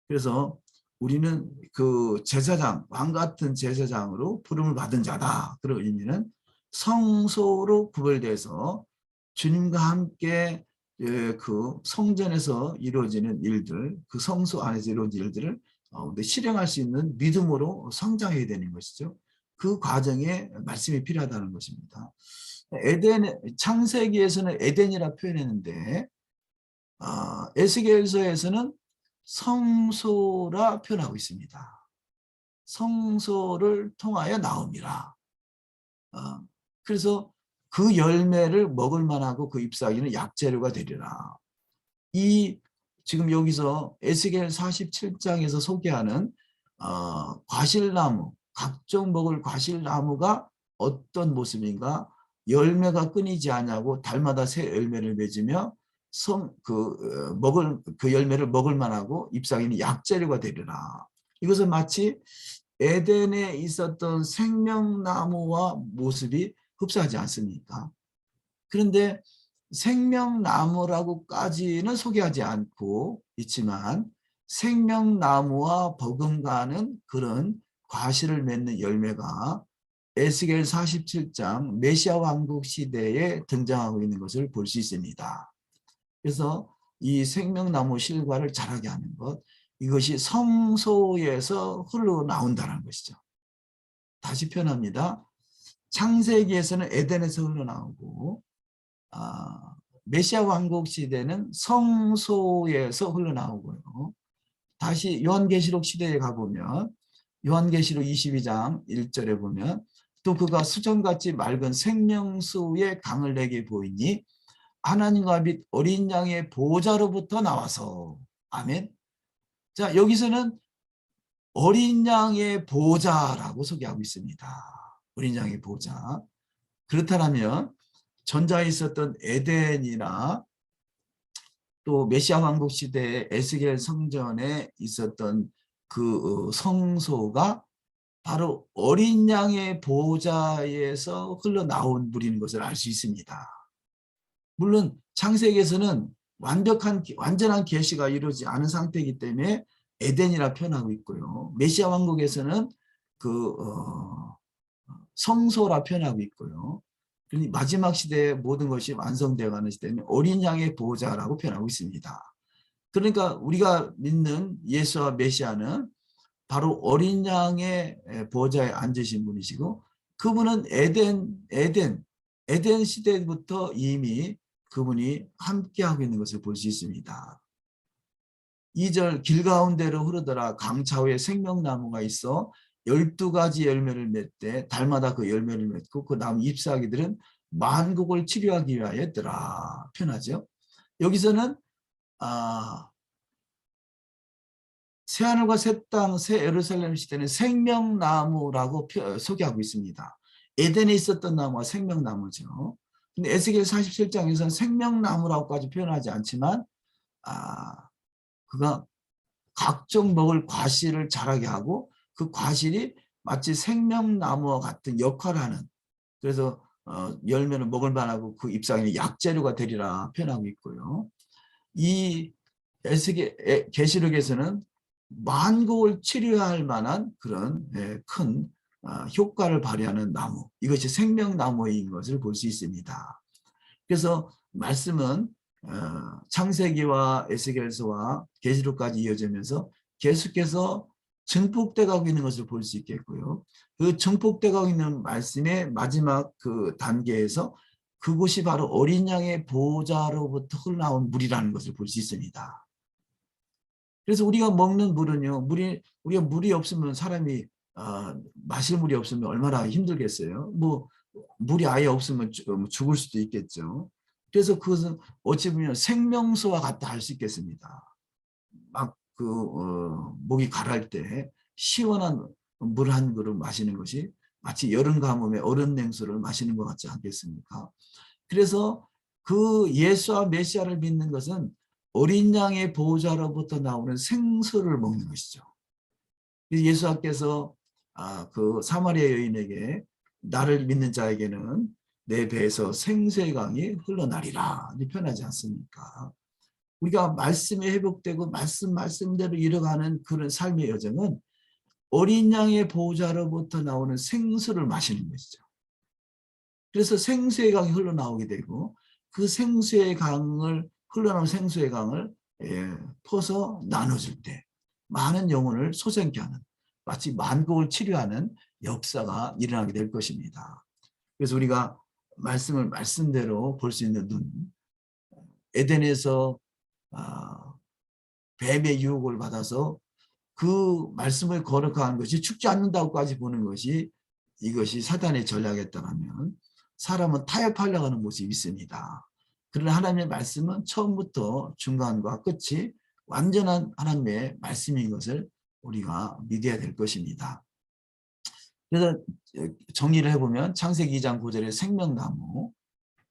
그래서 우리는 그 제사장, 왕 같은 제사장으로 부름을 받은 자다. 그런 의미는 성소로 구별돼서 주님과 함께 그 성전에서 이루어지는 일들, 그 성소 안에서 이루어지는 일들을 실행할 수 있는 믿음으로 성장해야 되는 것이죠. 그 과정에 말씀이 필요하다는 것입니다. 창세기에서는 에덴이라 표현했는데 에스겔서에서는 성소라 표현하고 있습니다. 성소를 통하여 나옵니다. 그래서 그 열매를 먹을 만하고 그 잎사귀는 약재료가 되리라. 지금 여기서 에스겔 47장에서 소개하는 과실나무, 각종 먹을 과실나무가 어떤 모습인가? 열매가 끊이지 아니하고 달마다 새 열매를 맺으며 그 열매를 먹을 만하고 잎사귀는 약재료가 되리라. 이것은 마치 에덴에 있었던 생명나무와 모습이 흡사하지 않습니까? 그런데 생명나무라고까지는 소개하지 않고 있지만 생명나무와 버금가는 그런 과실을 맺는 열매가 에스겔 47장 메시아 왕국 시대에 등장하고 있는 것을 볼 수 있습니다. 그래서 이 생명나무 실과를 자라게 하는 것, 이것이 성소에서 흘러나온다는 것이죠. 다시 표현합니다. 창세기에서는 에덴에서 흘러나오고 메시아 왕국 시대는 성소에서 흘러나오고요. 다시 요한계시록 시대에 가보면 요한계시록 22장 1절에 보면 또 그가 수정같이 맑은 생명수의 강을 내게 보이니 하나님과 및 어린 양의 보좌로부터 나와서 아멘. 자, 여기서는 어린 양의 보좌라고 소개하고 있습니다. 어린 양의 보좌. 그렇다면 전자에 있었던 에덴이나 또 메시아 왕국 시대의 에스겔 성전에 있었던 그 성소가 바로 어린 양의 보좌에서 흘러나온 물인 것을 알 수 있습니다. 물론 창세기에서는 완전한 계시가 이루어지지 않은 상태이기 때문에 에덴이라 표현하고 있고요. 메시아 왕국에서는 그 성소라 표현하고 있고요. 마지막 시대에 모든 것이 완성되어 가는 시대는 어린 양의 보호자라고 표현하고 있습니다. 그러니까 우리가 믿는 예수와 메시아는 바로 어린 양의 보호자에 앉으신 분이시고 그분은 에덴 시대부터 이미 그분이 함께하고 있는 것을 볼 수 있습니다. 2절 길 가운데로 흐르더라 강차후에 생명나무가 있어 12가지 열매를 맺되 달마다 그 열매를 맺고 그 나무 잎사귀들은 만국을 치료하기 위하였더라 표현하죠. 여기서는 새하늘과 새 땅, 새 예루살렘 시대는 생명나무라고 소개하고 있습니다. 에덴에 있었던 나무가 생명나무죠. 근데 에스겔 47장에서는 생명나무라고까지 표현하지 않지만 그가 각종 먹을 과실을 자라게 하고 그 과실이 마치 생명나무와 같은 역할을 하는, 그래서 열매는 먹을 만하고 그 잎사귀는 약재료가 되리라 표현하고 있고요. 이 에스겔 계시록에서는 만국을 치료할 만한 그런 큰 효과를 발휘하는 나무, 이것이 생명나무인 것을 볼 수 있습니다. 그래서 말씀은 창세기와 에스겔서와 계시록까지 이어지면서 계속해서 증폭돼 가고 있는 것을 볼 수 있겠고요. 그 증폭돼 가고 있는 말씀의 마지막 그 단계에서 그곳이 바로 어린 양의 보호자로부터 흘러나온 물이라는 것을 볼 수 있습니다. 그래서 우리가 먹는 물은요, 우리가 물이 없으면 사람이 마실 물이 없으면 얼마나 힘들겠어요. 뭐 물이 아예 없으면 죽을 수도 있겠죠. 그래서 그것은 어찌 보면 생명수와 같다 할 수 있겠습니다. 막 목이 가랄 때 시원한 물 한 그릇 마시는 것이 마치 여름 가뭄에 얼음 냉수를 마시는 것 같지 않겠습니까? 그래서 그 예수와 메시아를 믿는 것은 어린 양의 보호자로부터 나오는 생수를 먹는 것이죠. 예수께서 그 사마리아 여인에게 나를 믿는 자에게는 내 배에서 생수의 강이 흘러나리라 표현하지 않습니까? 우리가 말씀에 회복되고 말씀대로 이뤄가는 그런 삶의 여정은 어린 양의 보호자로부터 나오는 생수를 마시는 것이죠. 그래서 생수의 강이 흘러나오게 되고 그 흘러나온 생수의 강을 퍼서 나눠줄 때 많은 영혼을 소생케 하는, 마치 만국을 치료하는 역사가 일어나게 될 것입니다. 그래서 우리가 말씀을 말씀대로 볼 수 있는 눈, 에덴에서 뱀의 유혹을 받아서 그 말씀을 거룩한 것이 죽지 않는다고까지 보는 것이, 이것이 사단의 전략이었다면 사람은 타협하려고 하는 모습이 있습니다. 그러나 하나님의 말씀은 처음부터 중간과 끝이 완전한 하나님의 말씀인 것을 우리가 믿어야 될 것입니다. 그래서 정리를 해보면 창세기 2장 9절의 생명나무,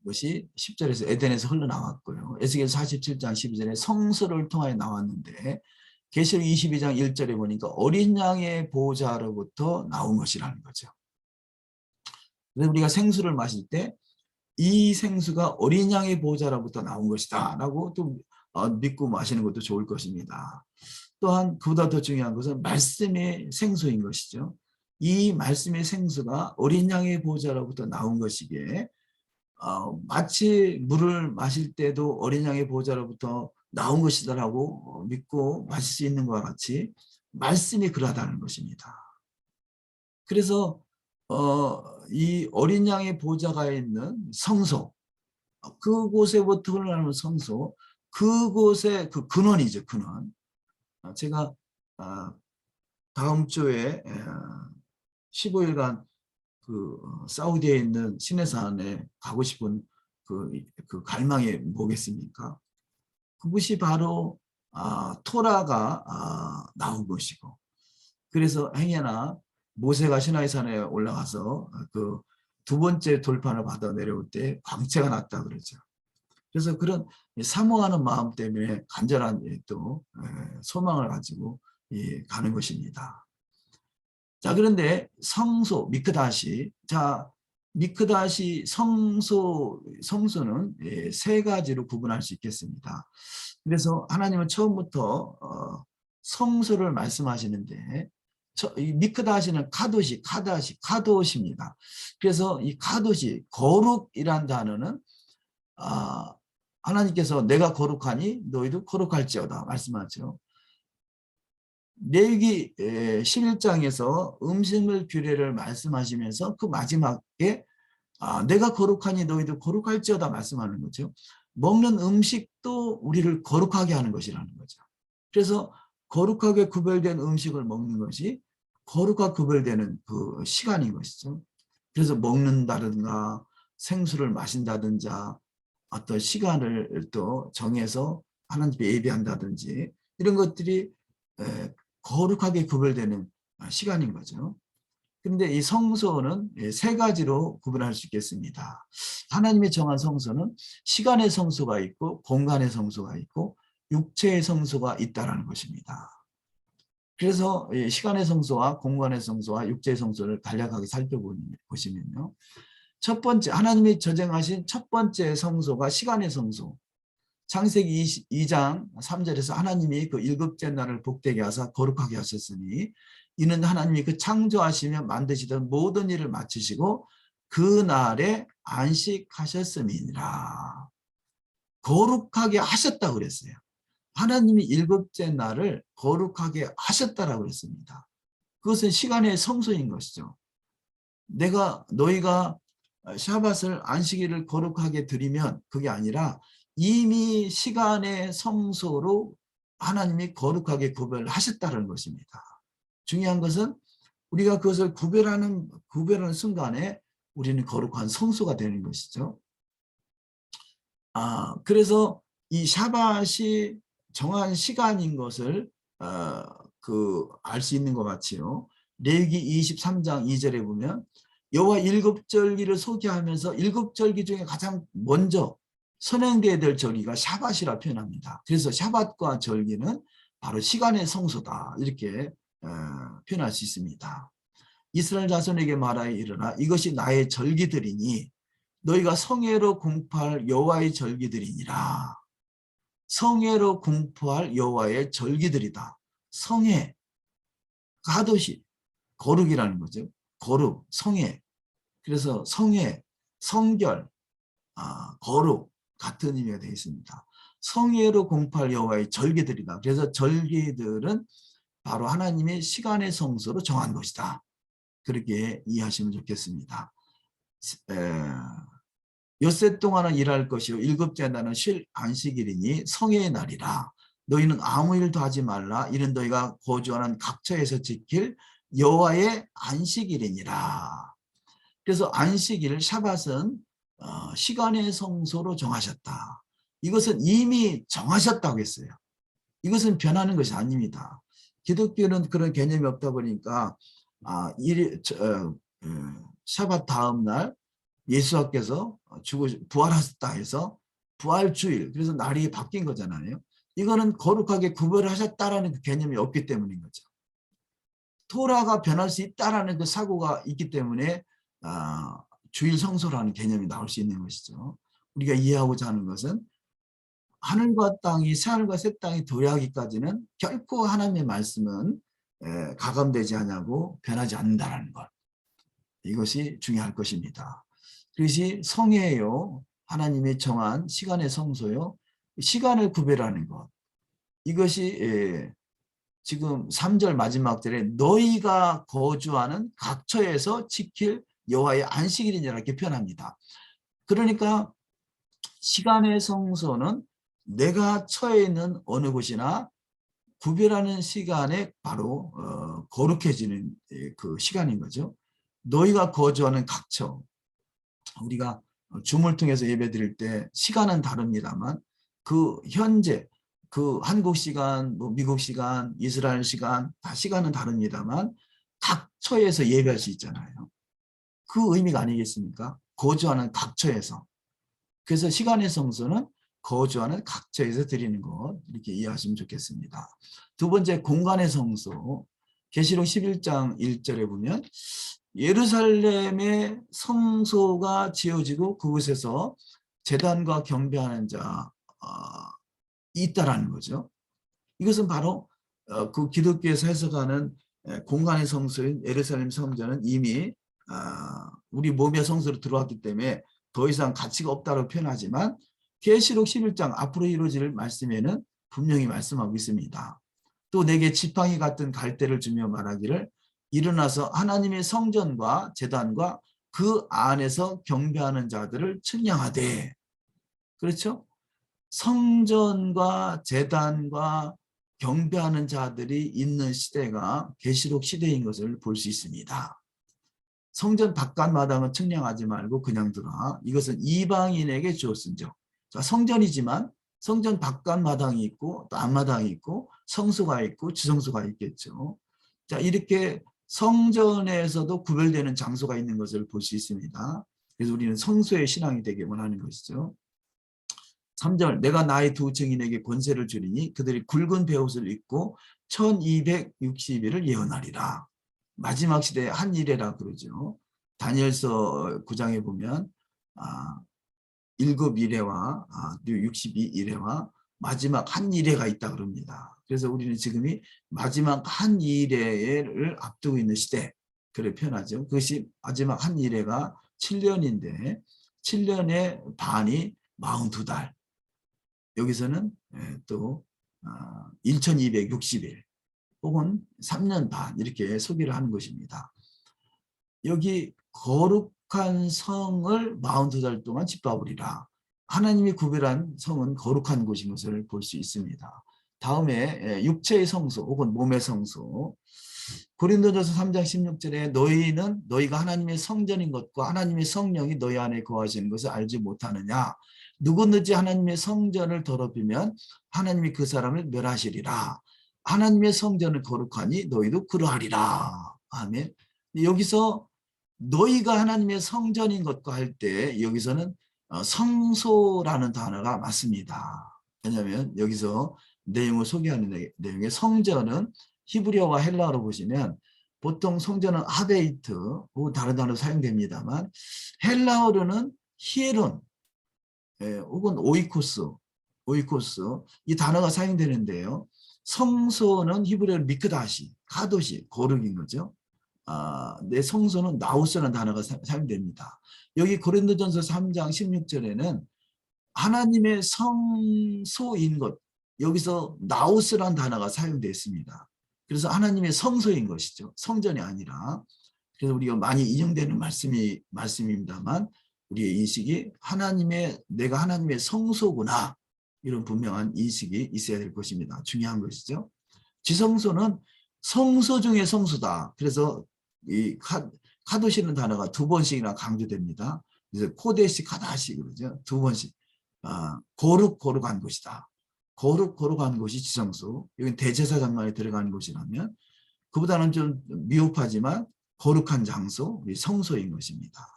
것이 10절에서 에덴에서 흘러나왔고요. 에스겔 47장 12절에 성소를 통하여 나왔는데 계시록 22장 1절에 보니까 어린 양의 보호자로부터 나온 것이라는 거죠. 그래서 우리가 생수를 마실 때 이 생수가 어린 양의 보호자로부터 나온 것이다 라고 또 믿고 마시는 것도 좋을 것입니다. 또한 그보다 더 중요한 것은 말씀의 생수인 것이죠. 이 말씀의 생수가 어린 양의 보호자로부터 나온 것이기에 마치 물을 마실 때도 어린 양의 보호자로부터 나온 것이다라고 믿고 마실 수 있는 것과 같이 말씀이 그러하다는 것입니다. 그래서 이 어린 양의 보호자가 있는 성소, 그곳에부터 흘러나오는 성소, 그곳의 그 근원이죠, 근원. 제가 다음 주에 15일간 그 사우디에 있는 시내산에 가고 싶은 그 갈망이 뭐겠습니까? 그것이 바로 토라가 나온 것이고, 그래서 행여나 모세가 시나이산에 올라가서 그 두 번째 돌판을 받아 내려올 때 광채가 났다 그러죠. 그래서 그런 사모하는 마음 때문에 간절한 또 소망을 가지고 가는 것입니다. 자, 그런데 성소, 미크다시. 자, 미크다시 성소는 세 가지로 구분할 수 있겠습니다. 그래서 하나님은 처음부터 성소를 말씀하시는데 이 미크다시는 카도시입니다. 그래서 이 카도시, 거룩이란 단어는 하나님께서 내가 거룩하니 너희도 거룩할지어다 말씀하죠. 레위기 11장에서 음식물 규례를 말씀하시면서 그 마지막에 내가 거룩하니 너희도 거룩할지어다 말씀하는 거죠. 먹는 음식도 우리를 거룩하게 하는 것이라는 거죠. 그래서 거룩하게 구별된 음식을 먹는 것이 거룩하게 구별되는 그 시간인 것이죠. 그래서 먹는다든가 생수를 마신다든지 어떤 시간을 또 정해서 하나님께 예배한다든지 이런 것들이 거룩하게 구별되는 시간인 거죠. 그런데 이 성소는 세 가지로 구분할 수 있겠습니다. 하나님이 정한 성소는 시간의 성소가 있고 공간의 성소가 있고 육체의 성소가 있다는 것입니다. 그래서 시간의 성소와 공간의 성소와 육체의 성소를 간략하게 살펴보시면요. 첫 번째, 하나님이 저정하신 첫 번째 성소가 시간의 성소. 창세기 2장 3절에서 하나님이 그 일곱째 날을 복되게 하사 거룩하게 하셨으니 이는 하나님이 그 창조하시며 만드시던 모든 일을 마치시고 그 날에 안식하셨음이니라. 거룩하게 하셨다고 그랬어요. 하나님이 일곱째 날을 거룩하게 하셨다라고 그랬습니다. 그것은 시간의 성소인 것이죠. 너희가 샤밧을 안식일을 거룩하게 드리면 그게 아니라 이미 시간의 성소로 하나님이 거룩하게 구별하셨다는 것입니다. 중요한 것은 우리가 그것을 구별하는 순간에 우리는 거룩한 성소가 되는 것이죠. 그래서 이 샤밧이 정한 시간인 것을 알 수 있는 것 같이요. 레위기 23장 2절에 보면 여호와 일곱 절기를 소개하면서 일곱 절기 중에 가장 먼저 선행되어야 될 절기가 샤밧이라 표현합니다. 그래서 샤밧과 절기는 바로 시간의 성소다 이렇게 표현할 수 있습니다. 이스라엘 자손에게 말하여 이르라 이것이 나의 절기들이니 너희가 성회로 공포할 여호와의 절기들이니라. 성회로 공포할 여호와의 절기들이다. 성회, 가도시, 거룩이라는 거죠. 거룩, 성회. 그래서 성회, 성결, 거룩 같은 의미가 되어 있습니다. 성회로 공포할 여호와의 절기들이다. 그래서 절기들은 바로 하나님의 시간의 성소로 정한 것이다. 그렇게 이해하시면 좋겠습니다. 엿새 동안은 일할 것이요 일곱째 날은 쉴 안식일이니 성회의 날이라. 너희는 아무 일도 하지 말라. 이는 너희가 거주하는 각처에서 지킬 여호와의 안식일이니라. 그래서 안식일 샤밧은 시간의 성소로 정하셨다. 이것은 이미 정하셨다고 했어요. 이것은 변하는 것이 아닙니다. 기독교는 그런 개념이 없다 보니까 샤밧 다음 날 예수께서 부활하셨다 해서 부활주일, 그래서 날이 바뀐 거잖아요. 이거는 거룩하게 구별하셨다라는 그 개념이 없기 때문인 거죠. 토라가 변할 수 있다라는 그 사고가 있기 때문에 주일 성소라는 개념이 나올 수 있는 것이죠. 우리가 이해하고자 하는 것은 하늘과 땅이 새하늘과 새 땅이 도래하기까지는 결코 하나님의 말씀은 가감되지 않냐고 변하지 않는다는 것. 이것이 중요할 것입니다. 그것이 성회요. 하나님이 정한 시간의 성소요. 시간을 구별하는 것. 이것이 지금 3절 마지막 절에 너희가 거주하는 각처에서 지킬 여호와의 안식일이니라 이렇게 표현합니다. 그러니까 시간의 성소는 내가 처해 있는 어느 곳이나 구별하는 시간에 바로 거룩해지는 그 시간인 거죠. 너희가 거주하는 각처. 우리가 줌을 통해서 예배 드릴 때 시간은 다릅니다만 그 현재 그 한국 시간, 뭐 미국 시간, 이스라엘 시간 다 시간은 다릅니다만 각처에서 예배할 수 있잖아요. 그 의미가 아니겠습니까? 거주하는 각처에서. 그래서 시간의 성소는 거주하는 각처에서 드리는 것 이렇게 이해하시면 좋겠습니다. 두 번째 공간의 성소. 계시록 11장 1절에 보면 예루살렘의 성소가 지어지고 그곳에서 제단과 경배하는 자 있다라는 거죠. 이것은 바로 그 기독교에서 해석하는 공간의 성소인 예루살렘 성전은 이미 우리 몸의 성소로 들어왔기 때문에 더 이상 가치가 없다고 표현하지만 계시록 11장 앞으로 이루어질 말씀에는 분명히 말씀하고 있습니다. 또 내게 지팡이 같은 갈대를 주며 말하기를 일어나서 하나님의 성전과 제단과 그 안에서 경배하는 자들을 측량하되. 그렇죠? 성전과 제단과 경배하는 자들이 있는 시대가 계시록 시대인 것을 볼 수 있습니다. 성전 바깥마당은 측량하지 말고 그냥 두라. 이것은 이방인에게 주었은 적. 성전이지만 성전 바깥마당이 있고 또 앞마당이 있고 성소가 있고 지성소가 있겠죠. 자, 이렇게 성전에서도 구별되는 장소가 있는 것을 볼 수 있습니다. 그래서 우리는 성소의 신앙이 되기 원하는 것이죠. 3절 내가 나의 두 증인에게 권세를 주리니 그들이 굵은 베옷을 입고 1260일을 예언하리라. 마지막 시대의 한 이래라 그러죠. 다니엘서 9장에 보면 7이래와 62이래와 마지막 한 이래가 있다 그럽니다. 그래서 우리는 지금이 마지막 한 이래를 앞두고 있는 시대 그렇게 표현하죠. 그것이 마지막 한 이래가 7년인데 7년의 반이 42달. 여기서는 또 1260일 혹은 3년 반 이렇게 소개를 하는 것입니다. 여기 거룩한 성을 42달 동안 집밥으리라. 하나님이 구별한 성은 거룩한 곳인 것을 볼 수 있습니다. 다음에 육체의 성소 혹은 몸의 성소. 고린도전서 3장 16절에 너희는 너희가 하나님의 성전인 것과 하나님의 성령이 너희 안에 거하시는 것을 알지 못하느냐. 누구든지 하나님의 성전을 더럽히면 하나님이 그 사람을 멸하시리라. 하나님의 성전을 거룩하니 너희도 그러하리라. 아멘. 여기서 너희가 하나님의 성전인 것과 할 때 여기서는 성소라는 단어가 맞습니다. 왜냐하면 여기서 내용을 소개하는 내용에 성전은 히브리어와 헬라어로 보시면 보통 성전은 하베이트 혹은 다른 단어로 사용됩니다만 헬라어로는 히에론 혹은 오이코스 이 단어가 사용되는데요. 성소는 히브리어로 미크다시, 카도시, 거룩인 거죠. 내 성소는 나우스라는 단어가 사용됩니다. 여기 고린도전서 3장 16절에는 하나님의 성소인 것, 여기서 나우스라는 단어가 사용되어 있습니다. 그래서 하나님의 성소인 것이죠. 성전이 아니라. 그래서 우리가 많이 인용되는 말씀입니다만 우리의 인식이 내가 하나님의 성소구나 이런 분명한 인식이 있어야 될 것입니다. 중요한 것이죠. 지성소는 성소 중의 성소다. 그래서 이 카도시는 단어가 두 번씩이나 강조됩니다. 그래서 코데시 카다시 그러죠. 두 번씩. 거룩한 곳이다. 거룩한 곳이 지성소. 여기 대제사장만에 들어가는 곳이라면 그보다는 좀 미흡하지만 거룩한 장소, 성소인 것입니다.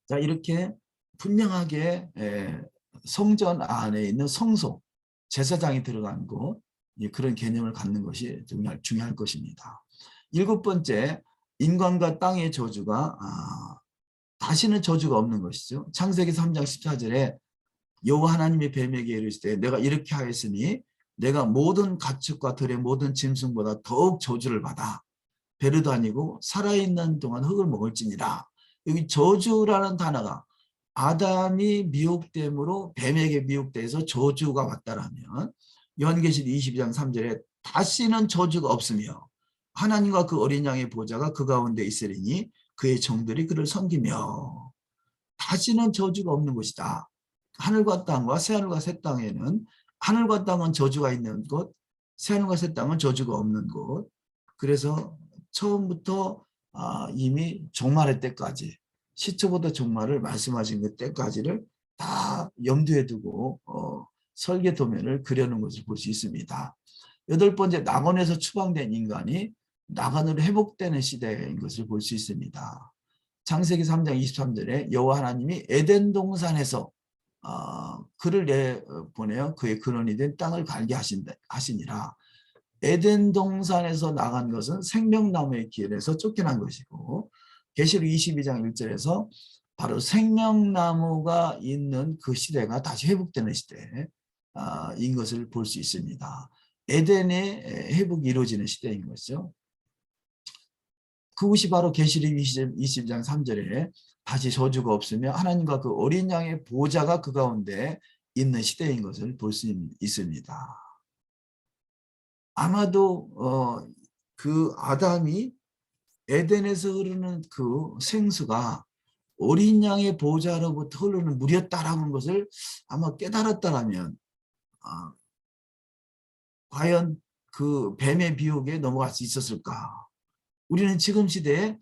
자, 이렇게 분명하게 성전 안에 있는 성소, 제사장이 들어간 곳, 그런 개념을 갖는 것이 중요할 것입니다. 7번째, 인간과 땅의 저주가 다시는 저주가 없는 것이죠. 창세기 3장 14절에 여호와 하나님이 뱀에게 이르시되 내가 이렇게 하였으니 내가 모든 가축과 들의 모든 짐승보다 더욱 저주를 받아 베르도 아니고 살아있는 동안 흙을 먹을지니라. 여기 저주라는 단어가 아담이 미혹됨으로 뱀에게 미혹돼서 저주가 왔다라면 요한계시록 22장 3절에 다시는 저주가 없으며 하나님과 그 어린 양의 보좌가 그 가운데 있으리니 그의 종들이 그를 섬기며 다시는 저주가 없는 것이다. 하늘과 땅과 새하늘과 새 땅에는 하늘과 땅은 저주가 있는 곳, 새하늘과 새 땅은 저주가 없는 곳. 그래서 처음부터 이미 종말의 때까지 시초부터 종말을 말씀하신 그 때까지를 다 염두에 두고 설계 도면을 그려놓은 것을 볼 수 있습니다. 여덟 번째, 낙원에서 추방된 인간이 낙원으로 회복되는 시대인 것을 볼 수 있습니다. 창세기 3장 23절에 여호와 하나님이 에덴 동산에서 그를 내보내어 그의 근원이 된 땅을 갈게 하시니라. 에덴 동산에서 나간 것은 생명나무의 길에서 쫓겨난 것이고 계시록 22장 1절에서 바로 생명나무가 있는 그 시대가 다시 회복되는 시대인 것을 볼 수 있습니다. 에덴의 회복이 이루어지는 시대인 것이죠. 그것이 바로 계시록 22장 3절에 다시 저주가 없으며 하나님과 그 어린 양의 보좌가 그 가운데 있는 시대인 것을 볼 수 있습니다. 아마도 그 아담이 에덴에서 흐르는 그 생수가 어린 양의 보좌로부터 흐르는 물이었다라는 것을 아마 깨달았다라면 과연 그 뱀의 비옥에 넘어갈 수 있었을까? 우리는 지금 시대에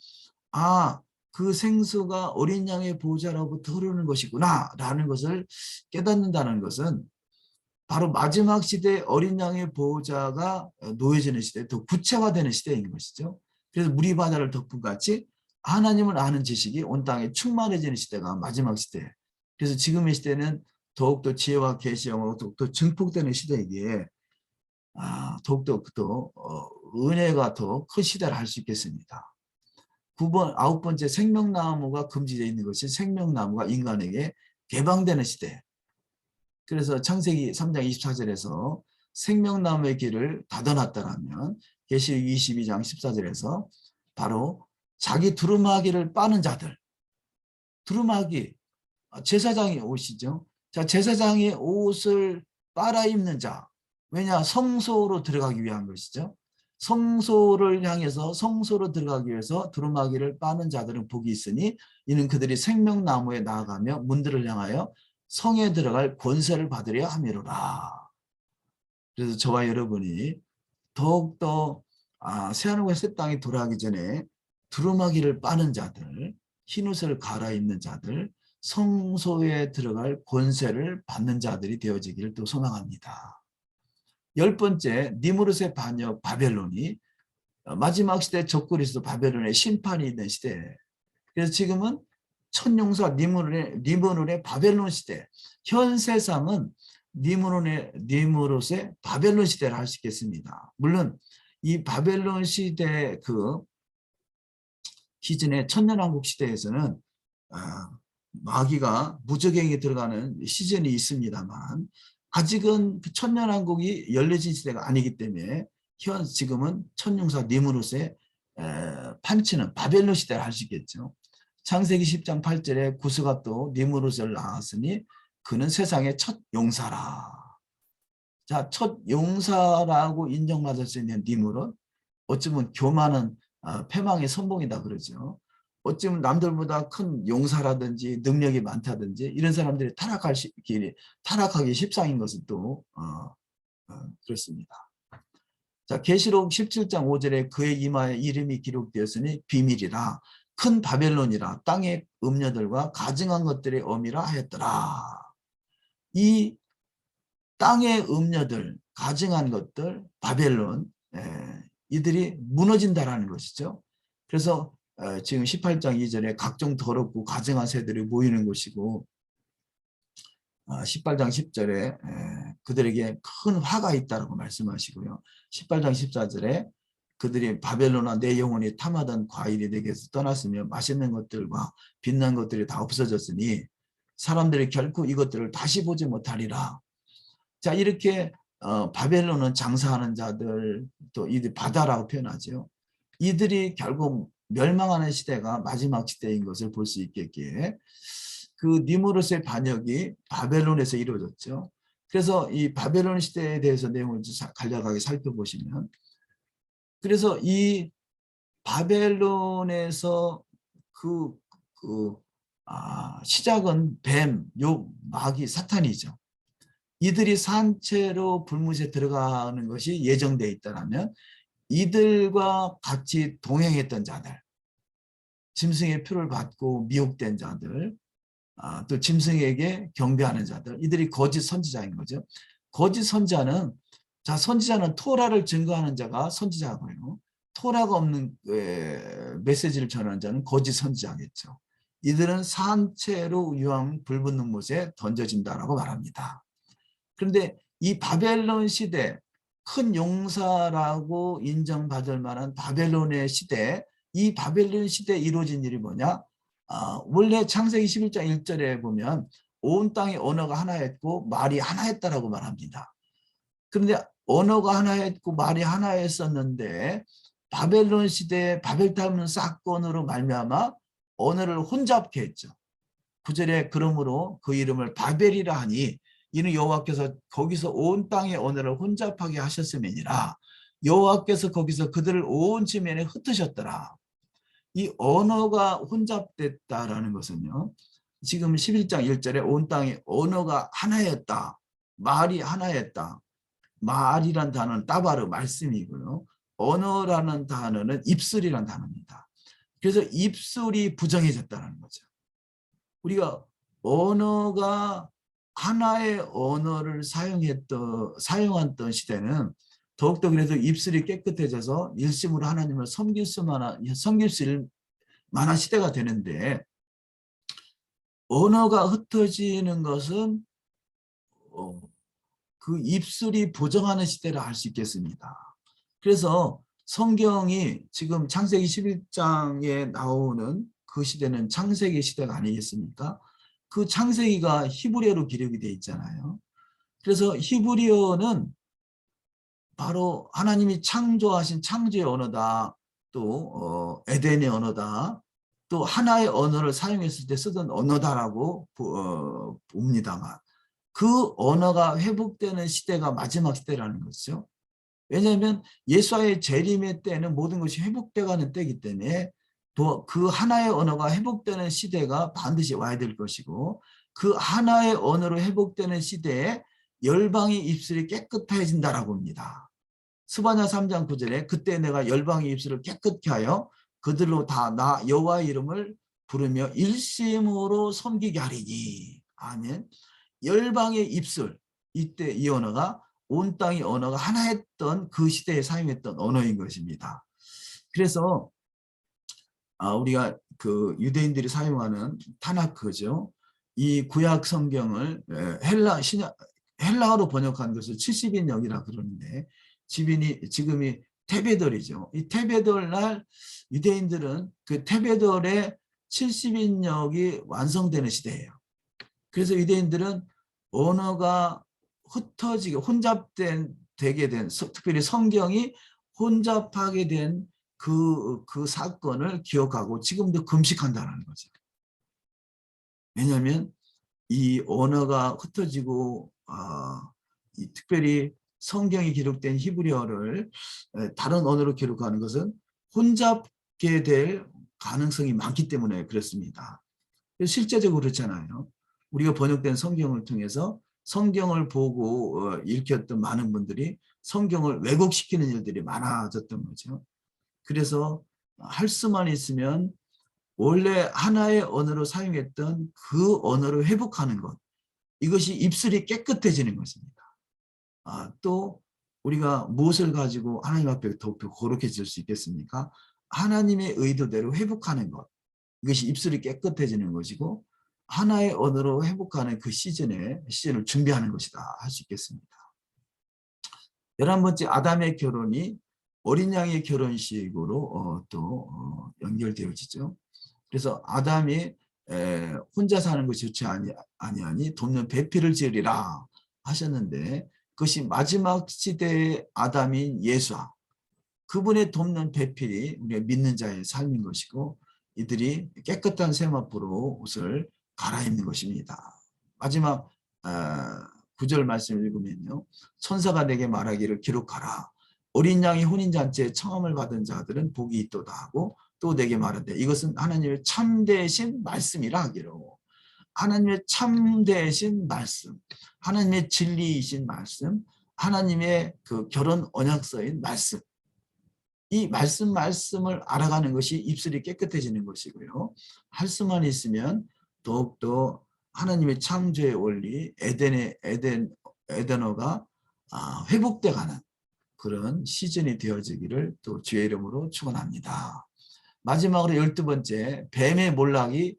그 생수가 어린 양의 보좌로부터 흐르는 것이구나 라는 것을 깨닫는다는 것은 바로 마지막 시대 어린 양의 보좌가 놓여지는 시대, 더 구체화되는 시대인 것이죠. 그래서 물이 바다를 덮은 같이 하나님을 아는 지식이 온 땅에 충만해지는 시대가 마지막 시대. 그래서 지금의 시대는 더욱더 지혜와 계시 영으로 더욱더 증폭되는 시대이기에 더욱더 은혜가 더 큰 시대를 할 수 있겠습니다. 9번째 생명나무가 금지되어 있는 것이 생명나무가 인간에게 개방되는 시대. 그래서 창세기 3장 24절에서 생명나무의 길을 닫아놨다라면 계시록 22장 14절에서 바로 자기 두루마기를 빠는 자들, 두루마기, 제사장의 옷이죠. 자, 제사장의 옷을 빨아 입는 자, 왜냐? 성소로 들어가기 위한 것이죠. 성소를 향해서 성소로 들어가기 위해서 두루마기를 빠는 자들은 복이 있으니 이는 그들이 생명나무에 나아가며 문들을 향하여 성에 들어갈 권세를 받으려 함이로라. 그래서 저와 여러분이 더욱더 새하늘과 새 땅이 돌아가기 전에 두루마기를 빠는 자들, 흰옷을 갈아입는 자들, 성소에 들어갈 권세를 받는 자들이 되어지기를 또 소망합니다. 10번째, 니무롯의 반역 바벨론이 마지막 시대 적그리스도 바벨론의 심판이 있는 시대. 그래서 지금은 천용사 니무롯의 바벨론 시대. 현 세상은 니무롯의 바벨론 시대를 할 수 있겠습니다. 물론 이 바벨론 시대 그 기존의 천년왕국 시대에서는 마귀가 무적행에 들어가는 시즌이 있습니다만 아직은 그 천년왕국이 열려진 시대가 아니기 때문에 지금은 천용사 니무롯의 판치는 바벨론 시대를 할 수 있겠죠. 창세기 10장 8절에 구스가 또 니무롯을 낳았으니 그는 세상의 첫 용사라. 자, 첫 용사라고 인정받을 수 있는 니무롯, 어쩌면 교만은 패망의 선봉이다 그러죠. 어쩌면 남들보다 큰 용사라든지 능력이 많다든지 이런 사람들이 타락하기 십상인 것은 또 그렇습니다. 자, 계시록 17장 5절에 그의 이마에 이름이 기록되었으니 비밀이라 큰 바벨론이라 땅의 음녀들과 가증한 것들의 어미라 하였더라. 이 땅의 음녀들, 가증한 것들, 바벨론, 이들이 무너진다라는 것이죠. 그래서 지금 18장 2절에 각종 더럽고 가증한 새들이 모이는 곳이고 18장 10절에 그들에게 큰 화가 있다고 말씀하시고요. 18장 14절에 그들이 바벨론과 내 영혼이 탐하던 과일이 내게서 떠났으며 맛있는 것들과 빛난 것들이 다 없어졌으니 사람들이 결코 이것들을 다시 보지 못하리라. 자, 이렇게 바벨론은 장사하는 자들, 또 이들 바다라고 표현하죠. 이들이 결국 멸망하는 시대가 마지막 시대인 것을 볼 수 있겠기에 그 니무롯의 반역이 바벨론에서 이루어졌죠. 그래서 이 바벨론 시대에 대해서 내용을 간략하게 살펴보시면, 그래서 이 바벨론에서 시작은 뱀, 욕, 마귀, 사탄이죠. 이들이 산채로 불못에 들어가는 것이 예정되어 있다면 이들과 같이 동행했던 자들, 짐승의 표를 받고 미혹된 자들, 또 짐승에게 경배하는 자들, 이들이 거짓 선지자인 거죠. 거짓 선지자는, 자, 선지자는 토라를 증거하는 자가 선지자고요. 토라가 없는 메시지를 전하는 자는 거짓 선지자겠죠. 이들은 산채로 유황 불붙는 못에 던져진다라고 말합니다. 그런데 이 바벨론 시대, 큰 용사라고 인정받을 만한 바벨론의 시대, 이 바벨론 시대에 이루어진 일이 뭐냐? 원래 창세기 11장 1절에 보면 온 땅의 언어가 하나였고 말이 하나였다라고 말합니다. 그런데 언어가 하나였고 말이 하나였었는데 바벨론 시대에 바벨탑 사건으로 말미암아 언어를 혼잡케 했죠. 9절에 그러므로 그 이름을 바벨이라 하니 이는 여호와께서 거기서 온 땅의 언어를 혼잡하게 하셨음이니라. 여호와께서 거기서 그들을 온 지면에 흩으셨더라. 이 언어가 혼잡됐다라는 것은요, 지금 11장 1절에 온 땅의 언어가 하나였다, 말이 하나였다. 말이란 단어는 따바르, 말씀이고요. 언어라는 단어는 입술이란 단어입니다. 그래서 입술이 부정해졌다는 거죠. 우리가 언어가 하나의 언어를 사용했던 시대는 더욱더 그래도 입술이 깨끗해져서 일심으로 하나님을 섬길 수 있을 만한 시대가 되는데, 언어가 흩어지는 것은 그 입술이 부정하는 시대라 할 수 있겠습니다. 그래서 성경이 지금 창세기 11장에 나오는 그 시대는 창세기 시대가 아니겠습니까? 그 창세기가 히브리어로 기록이 되어 있잖아요. 그래서 히브리어는 바로 하나님이 창조하신 창조의 언어다, 또 에덴의 언어다, 또 하나의 언어를 사용했을 때 쓰던 언어다라고 봅니다만, 그 언어가 회복되는 시대가 마지막 시대라는 거죠. 왜냐하면 예수와의 재림의 때는 모든 것이 회복돼가는 때이기 때문에 또 그 하나의 언어가 회복되는 시대가 반드시 와야 될 것이고, 그 하나의 언어로 회복되는 시대에 열방의 입술이 깨끗해진다라고 합니다. 스바냐 3장 9절에 그때 내가 열방의 입술을 깨끗게 하여 그들로 다 나 여호와의 이름을 부르며 일심으로 섬기게 하리니. 아멘. 열방의 입술, 이때 이 언어가 온 땅의 언어가 하나였던 그 시대에 사용했던 언어인 것입니다. 그래서 우리가 그 유대인들이 사용하는 타나크죠. 이 구약 성경을 헬라어로 번역한 것을 70인역이라 그러는데, 지금이 테베돌이죠. 이 테베돌 날 유대인들은 그 테베돌의 70인역이 완성되는 시대예요. 그래서 유대인들은 언어가 흩어지게 되게 된, 특별히 성경이 혼잡하게 된 그 사건을 기억하고 지금도 금식한다는 거죠. 왜냐하면 이 언어가 흩어지고 특별히 성경이 기록된 히브리어를 다른 언어로 기록하는 것은 혼잡게 될 가능성이 많기 때문에 그렇습니다. 실제적으로 그렇잖아요. 우리가 번역된 성경을 통해서 성경을 보고 읽혔던 많은 분들이 성경을 왜곡시키는 일들이 많아졌던 거죠. 그래서 할 수만 있으면 원래 하나의 언어로 사용했던 그 언어를 회복하는 것, 이것이 입술이 깨끗해지는 것입니다. 또 우리가 무엇을 가지고 하나님 앞에 더욱더 거룩해질 수 있겠습니까? 하나님의 의도대로 회복하는 것, 이것이 입술이 깨끗해지는 것이고 하나의 언어로 회복하는 그 시즌을 준비하는 것이다 할 수 있겠습니다. 11번째, 아담의 결혼이 어린 양의 결혼식으로 또 연결되어지죠. 그래서 아담이 혼자 사는 것이 좋지 아니하니 돕는 배필을 지으리라 하셨는데, 그것이 마지막 시대의 아담인 예수와 그분의 돕는 배필이 우리가 믿는 자의 삶인 것이고, 이들이 깨끗한 세마포로 옷을 갈아입는 것입니다. 마지막 9절 말씀을 읽으면요, 천사가 내게 말하기를 기록하라. 어린 양이 혼인잔치에 청함을 받은 자들은 복이 있도다 하고, 또 내게 말하되 이것은 하나님의 참되신 말씀이라 하기로. 하나님의 참되신 말씀, 하나님의 진리이신 말씀, 하나님의 그 결혼 언약서인 말씀, 이 말씀을 알아가는 것이 입술이 깨끗해지는 것이고요. 할 수만 있으면 더욱더 하나님의 창조의 원리, 에덴어가 회복돼가는 그런 시즌이 되어지기를 또 주의 이름으로 축원합니다. 마지막으로 12번째, 뱀의 몰락이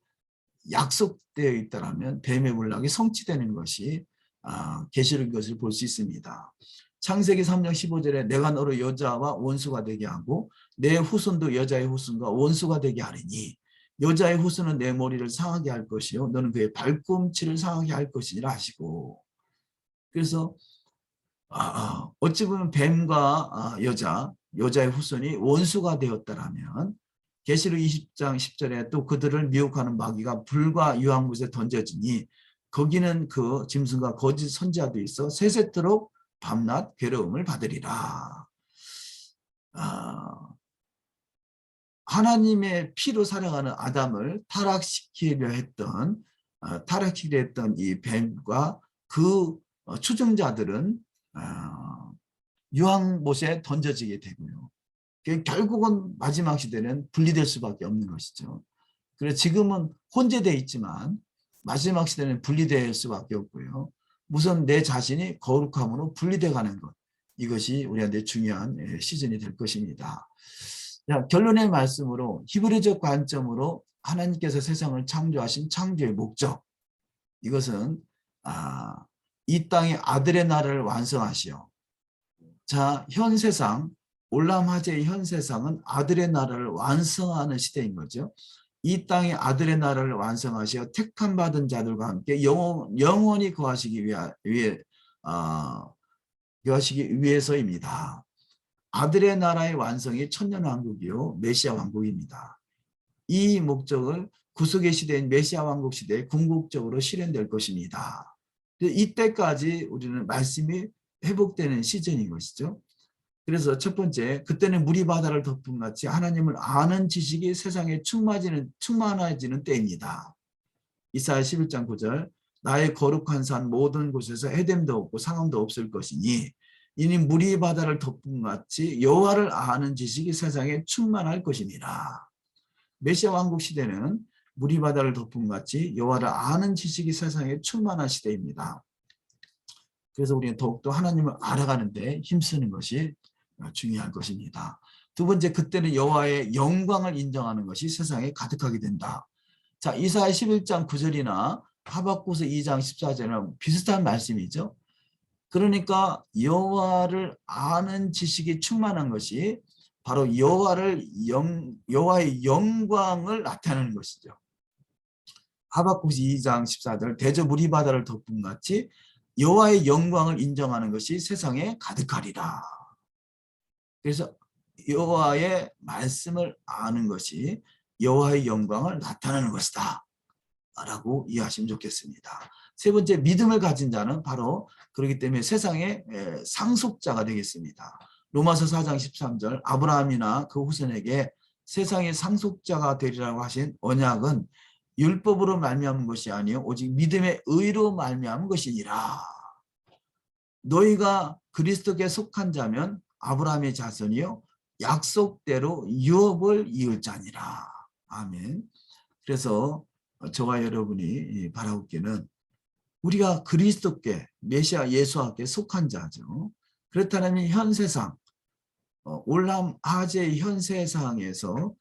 약속되어 있다면 뱀의 몰락이 성취되는 것이 계시록인 것을 볼 수 있습니다. 창세기 3장 15절에 내가 너로 여자와 원수가 되게 하고 내 후손도 여자의 후손과 원수가 되게 하리니 여자의 후손은 내 머리를 상하게 할 것이요 너는 그의 발꿈치를 상하게 할 것이니라 하시고, 그래서 어찌 보면 뱀과 여자의 후손이 원수가 되었다라면 계시록 20장 10절에 또 그들을 미혹하는 마귀가 불과 유황못에 던져지니 거기는 그 짐승과 거짓 선지자도 있어 세세토록 밤낮 괴로움을 받으리라. 하나님의 피로 살아가는 아담을 타락시키려 했던 이 뱀과 그 추종자들은 유황못에 던져지게 되고요. 결국은 마지막 시대는 분리될 수밖에 없는 것이죠. 그래서 지금은 혼재되어 있지만 마지막 시대는 분리될 수밖에 없고요. 우선 내 자신이 거룩함으로 분리되어 가는 것, 이것이 우리한테 중요한 시즌이 될 것입니다. 결론의 말씀으로 히브리적 관점으로 하나님께서 세상을 창조하신 창조의 목적, 이것은 이 땅의 아들의 나라를 완성하시어, 현 세상 올람 하제의 현 세상은 아들의 나라를 완성하는 시대인 거죠. 이 땅의 아들의 나라를 완성하시어 택함 받은 자들과 함께 영원히 거하시기 위해서입니다. 아들의 나라의 완성이 천년왕국이요 메시아 왕국입니다. 이 목적을 구속의 시대인 메시아 왕국 시대에 궁극적으로 실현될 것입니다. 이때까지 우리는 말씀이 회복되는 시즌인 것이죠. 그래서 첫 번째, 그때는 물이 바다를 덮은 같이 하나님을 아는 지식이 세상에 충만해지는 때입니다. 이사야 11장 9절, 나의 거룩한 산 모든 곳에서 에덴도 없고 상함도 없을 것이니 이니 물이 바다를 덮은 같이 여호와를 아는 지식이 세상에 충만할 것이니라. 메시아 왕국 시대는 물이 바다를 덮은 같이 여호와를 아는 지식이 세상에 충만한 시대입니다. 그래서 우리는 더욱더 하나님을 알아가는 데 힘쓰는 것이 중요한 것입니다. 두 번째, 그때는 여호와의 영광을 인정하는 것이 세상에 가득하게 된다. 이사야 11장 9절이나 하박국서 2장 14절이랑 비슷한 말씀이죠. 그러니까 여호와를 아는 지식이 충만한 것이 바로 여호와의 영광을 나타내는 것이죠. 하박국서 2장 14절, 대저 물이 바다를 덮은 같이 여호와의 영광을 인정하는 것이 세상에 가득하리라. 그래서 여호와의 말씀을 아는 것이 여호와의 영광을 나타내는 것이다 라고 이해하시면 좋겠습니다. 세 번째, 믿음을 가진 자는 바로 그렇기 때문에 세상의 상속자가 되겠습니다. 로마서 4장 13절, 아브라함이나 그 후손에게 세상의 상속자가 되리라고 하신 언약은 율법으로 말미암은 것이 아니요 오직 믿음의 의로 말미암은 것이니라. 너희가 그리스도께 속한 자면 아브라함의 자손이요 약속대로 유업을 이을 자니라. 아멘. 그래서 저와 여러분이 바라옵기는 우리가 그리스도께, 메시아 예수와께 속한 자죠. 그렇다면 현 세상, 올람 하제의 현 세상에서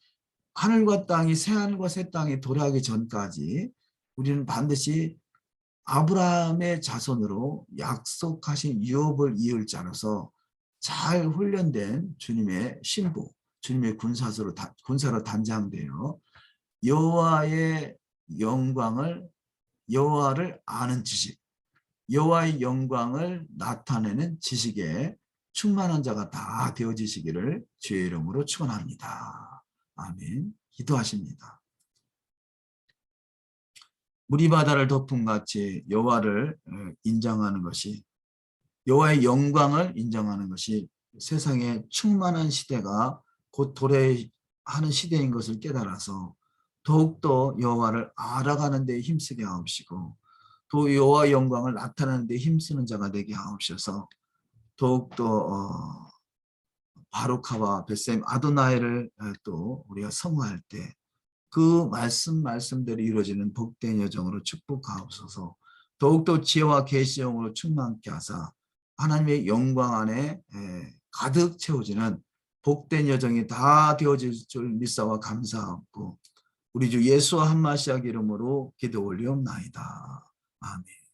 하늘과 땅이, 새하늘과 새 땅이 도래하기 전까지 우리는 반드시 아브라함의 자손으로 약속하신 유업을 이을 자로서 잘 훈련된 주님의 신부, 주님의 군사로 단장되어 여호와의 영광을, 여호와를 아는 지식, 여호와의 영광을 나타내는 지식에 충만한 자가 다 되어지시기를 주의 이름으로 축원합니다. 아멘. 기도하십니다. 물이 바다를 덮은 같이 여호와를 인정하는 것이, 여호와의 영광을 인정하는 것이 세상에 충만한 시대가 곧 도래하는 시대인 것을 깨달아서 더욱더 여호와를 알아가는 데 힘쓰게 하옵시고, 또 여호와의 영광을 나타내는 데 힘쓰는 자가 되게 하옵소서. 더욱더 바루카와 벳셈 아도나이를 또 우리가 성화할 때 그 말씀대로 이루어지는 복된 여정으로 축복하옵소서. 더욱더 지혜와 계시의 영으로 충만케 하사 하나님의 영광 안에 가득 채워지는 복된 여정이 다 되어질 줄 믿사와 감사하고 우리 주 예수와 한마시아 이름으로 기도 올리옵나이다. 아멘.